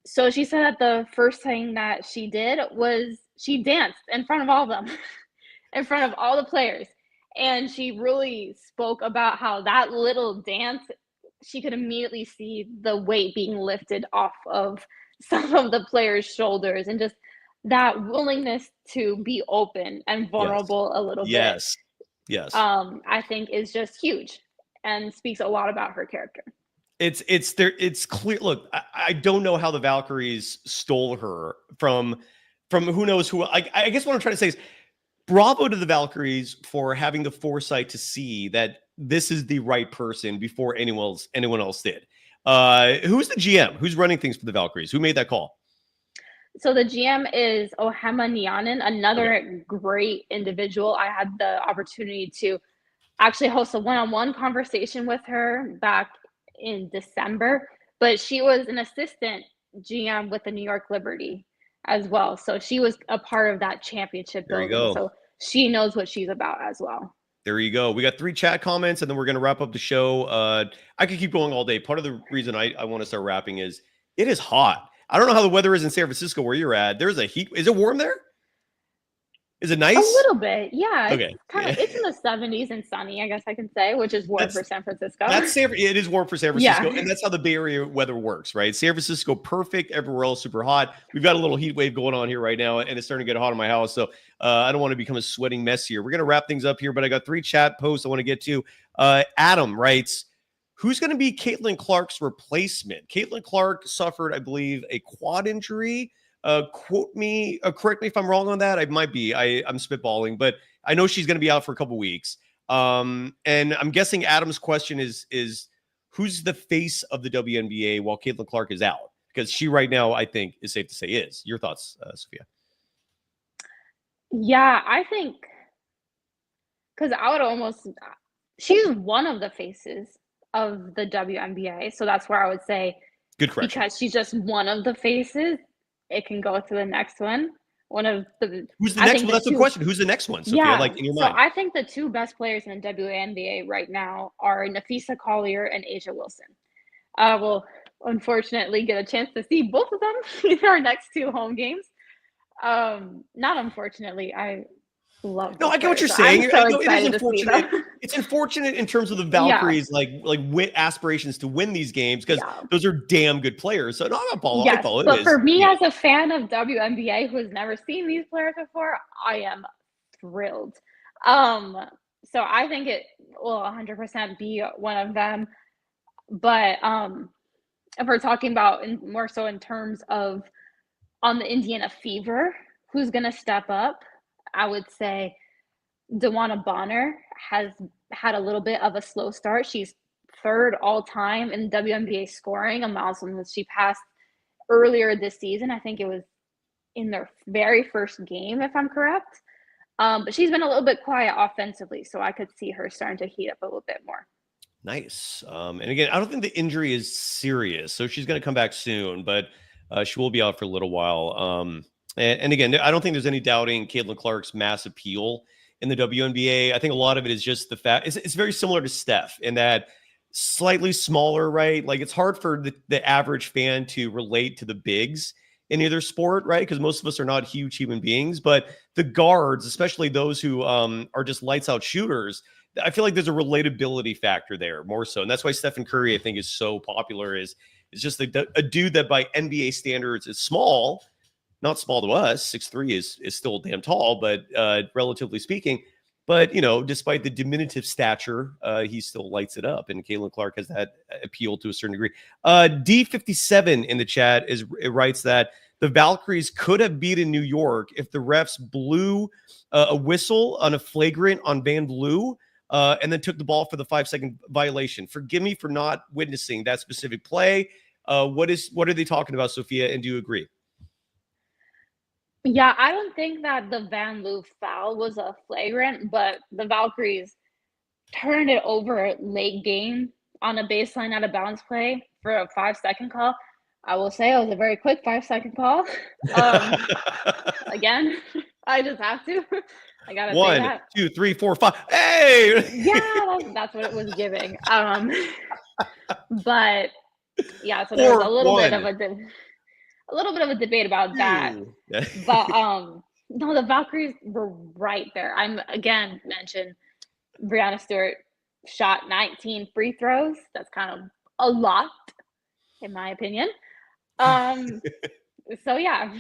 So she said that the first thing that she did was she danced in front of all of them, in front of all the players. And she really spoke about how that little dance, she could immediately see the weight being lifted off of some of the players' shoulders, and just that willingness to be open and vulnerable a little bit. Yes. I think is just huge and speaks a lot about her character. It's clear. Look, I don't know how the Valkyries stole her from who knows who. I guess what I'm trying to say is bravo to the Valkyries for having the foresight to see that this is the right person before anyone else did. Who's the GM? Who's running things for the Valkyries? Who made that call? So the GM is Ohema Nyanen, another great individual. I had the opportunity to actually host a one-on-one conversation with her back in December, but she was an assistant GM with the New York Liberty as well. So she was a part of that championship building. So she knows what she's about as well. There you go. We got 3 chat comments, and then we're going to wrap up the show. I could keep going all day. Part of the reason I want to start wrapping is it is hot. I don't know how the weather is in San Francisco where you're at. There's a heat. Is it warm there? Is it nice? A little bit, yeah. Okay. It's in the 70s and sunny, I guess I can say, which is warm for San Francisco. It is warm for San Francisco, and that's how the Bay Area weather works, right? San Francisco, perfect. Everywhere else, super hot. We've got a little heat wave going on here right now, and it's starting to get hot in my house, so I don't want to become a sweating mess here. We're going to wrap things up here, but I got 3 chat posts I want to get to. Adam writes, who's going to be Caitlin Clark's replacement? Caitlin Clark suffered, I believe, a quad injury. Correct me if I'm wrong on that. I might be. I'm spitballing, but I know she's going to be out for a couple weeks. And I'm guessing Adam's question is who's the face of the WNBA while Caitlin Clark is out? Because she right now, I think, is safe to say is. Your thoughts, Sophia? Yeah, I think because she's one of the faces of the WNBA. So that's where I would say, good correction. Because she's just one of the faces, it can go to the next one. One of the who's the next one? That's the question. Who's the next one, Sophia? Yeah, like in your mind. So I think the 2 best players in the WNBA right now are Nafisa Collier and Asia Wilson. We'll unfortunately get a chance to see both of them in our next 2 home games. Not unfortunately, I love. No, I get what you're saying. So it is unfortunate. It's unfortunate in terms of the Valkyries, like aspirations to win these games, because those are damn good players. So no, I'm not yes, but for me as a fan of WNBA who has never seen these players before, I am thrilled. So I think it will 100% be one of them. But if we're talking about more so in terms of on the Indiana Fever, who's going to step up? I would say DeWanna Bonner has had a little bit of a slow start. She's 3rd all time in WNBA scoring, a milestone that she passed earlier this season. I think it was in their very first game, if I'm correct. But she's been a little bit quiet offensively, so I could see her starting to heat up a little bit more. Nice. And again, I don't think the injury is serious, so she's going to come back soon, but she will be out for a little while. And again, I don't think there's any doubting Caitlin Clark's mass appeal in the WNBA. I think a lot of it is just the fact it's very similar to Steph in that slightly smaller, right? Like it's hard for the average fan to relate to the bigs in either sport, right? Because most of us are not huge human beings, but the guards, especially those who are just lights out shooters, I feel like there's a relatability factor there more so. And that's why Stephen Curry, I think, is so popular, is just a dude that by NBA standards is small, not small to us. 6'3" is still damn tall, but relatively speaking. But, despite the diminutive stature, he still lights it up. And Caitlin Clark has that appeal to a certain degree. D57 in the chat writes that the Valkyries could have beaten New York if the refs blew a whistle on a flagrant on Van Blue and then took the ball for the 5-second violation. Forgive me for not witnessing that specific play. What are they talking about, Sophia? And do you agree? Yeah, I don't think that the Van Loo foul was a flagrant, but the Valkyries turned it over late game on a baseline out of bounds play for a 5-second call. I will say it was a very quick 5-second call. Again, I just have to. I gotta say that. 1, 2, 3, 4, 5. Hey! Yeah, that's what it was giving. But yeah, so there was a little bit of a debate about that. But no, the Valkyries were right there. I'm again mentioned Brianna Stewart shot 19 free throws. That's kind of a lot, in my opinion. So yeah,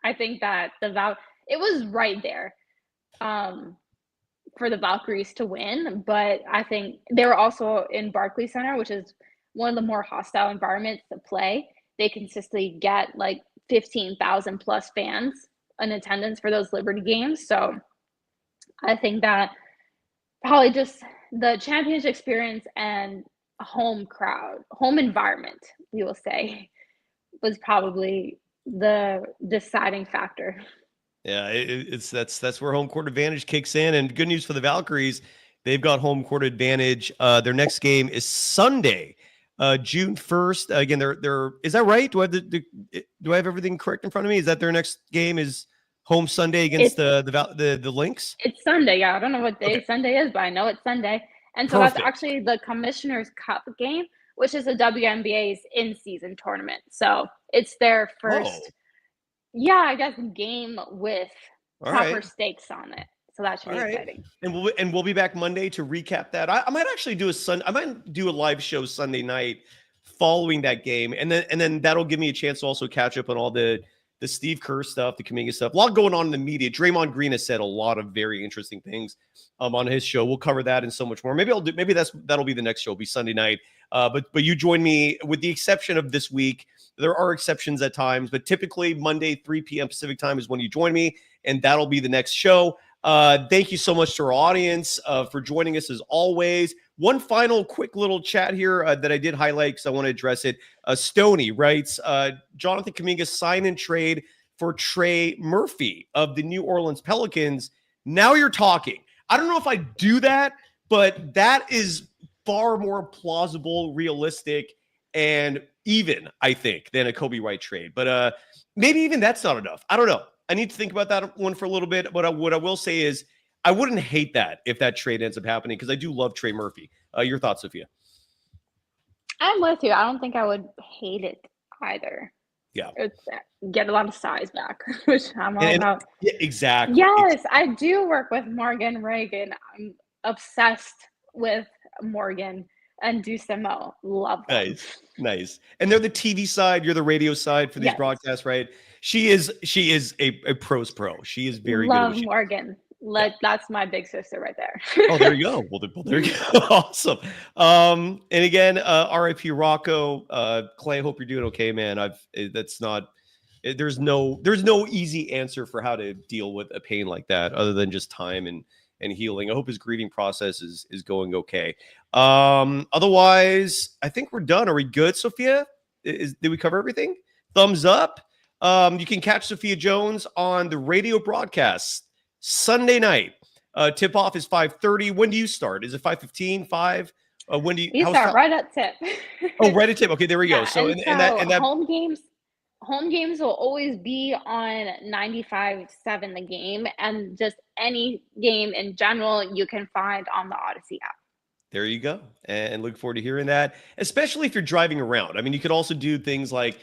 I think that it was right there for the Valkyries to win, but I think they were also in Barclays Center, which is one of the more hostile environments to play. They consistently get like 15,000 plus fans in attendance for those Liberty games. So I think that probably just the championship experience and a home crowd, home environment, we will say, was probably the deciding factor. Yeah, that's where home court advantage kicks in. And good news for the Valkyries, they've got home court advantage. Their next game is Sunday, June 1st. Again, they're is that right? Do I have everything correct in front of me? Is that their next game is home Sunday against the Lynx? It's Sunday. Yeah, I don't know what day Sunday is, but I know it's Sunday. And so That's actually the Commissioner's Cup game, which is the WNBA's in-season tournament. So it's their first, I guess, game with proper stakes on it. So that should be exciting. And we'll be back Monday to recap that. I might actually do a live show Sunday night following that game, and then that'll give me a chance to also catch up on all the Steve Kerr stuff, the Kuminga stuff. A lot going on in the media. Draymond Green has said a lot of very interesting things on his show. We'll cover that and so much more. Maybe that'll be the next show. It'll be Sunday night. But you join me, with the exception of this week. There are exceptions at times, but typically Monday, 3 p.m. Pacific time is when you join me, and that'll be the next show. Thank you so much to our audience for joining us as always. One final quick little chat here that I did highlight because I want to address it. Stoney writes, Jonathan Kuminga sign and trade for Trey Murphy of the New Orleans Pelicans. Now you're talking. I don't know if I do that, but that is far more plausible, realistic, and even, I think, than a Kobe White trade. But maybe even that's not enough. I don't know. I need to think about that one for a little bit. But what I will say is I wouldn't hate that if that trade ends up happening because I do love Trey Murphy. Your thoughts, Sophia? I'm with you. I don't think I would hate it either. Yeah. It's get a lot of size back, which I'm all about. Yeah, exactly. Yes, I do work with Morgan Reagan. I'm obsessed with Morgan and Dusemo. Love them. Nice. And they're the TV side. You're the radio side for these broadcasts, right? She is a pro's pro. She is very good. Love Morgan. That's my big sister right there. Oh, there you go. Well, there you go. Awesome. And again, RIP Rocco. Klay, hope you're doing okay, man. There's no easy answer for how to deal with a pain like that other than just time and healing. I hope his grieving process is going okay. Otherwise, I think we're done. Are we good, Sophia? Did we cover everything? Thumbs up. You can catch Sophia Jones on the radio broadcast Sunday night. Tip-off is 5:30. When do you start? Is it 5:15, 5? When do you start right at tip? Right at tip. Okay, there we go. So and that home games will always be on 95.7 The Game, and just any game in general you can find on the Odyssey app. There you go. And look forward to hearing that, especially if you're driving around. I mean, you could also do things like,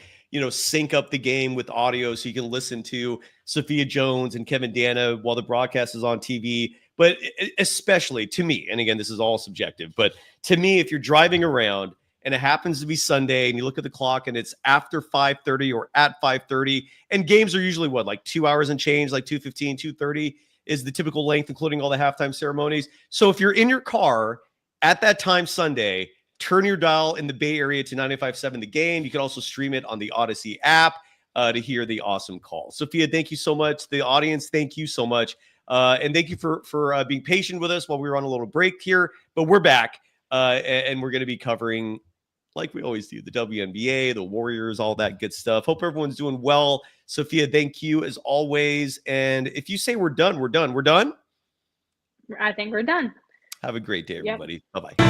sync up the game with audio so you can listen to Sophia Jones and Kevin Dana while the broadcast is on TV. But especially to me, and again, this is all subjective, but to me, if you're driving around and it happens to be Sunday and you look at the clock and it's after 5:30 or at 5:30, and games are usually like 2 hours and change, like 2:15, 2:30 is the typical length, including all the halftime ceremonies. So if you're in your car at that time Sunday, turn your dial in the Bay Area to 95.7 The Game. You can also stream it on the Odyssey app to hear the awesome call. Sophia, thank you so much. The audience, thank you so much. And thank you for being patient with us while we were on a little break here. But we're back, and we're going to be covering, like we always do, the WNBA, the Warriors, all that good stuff. Hope everyone's doing well. Sophia, thank you as always. And if you say we're done, we're done. We're done? I think we're done. Have a great day, everybody. Yep. Bye-bye.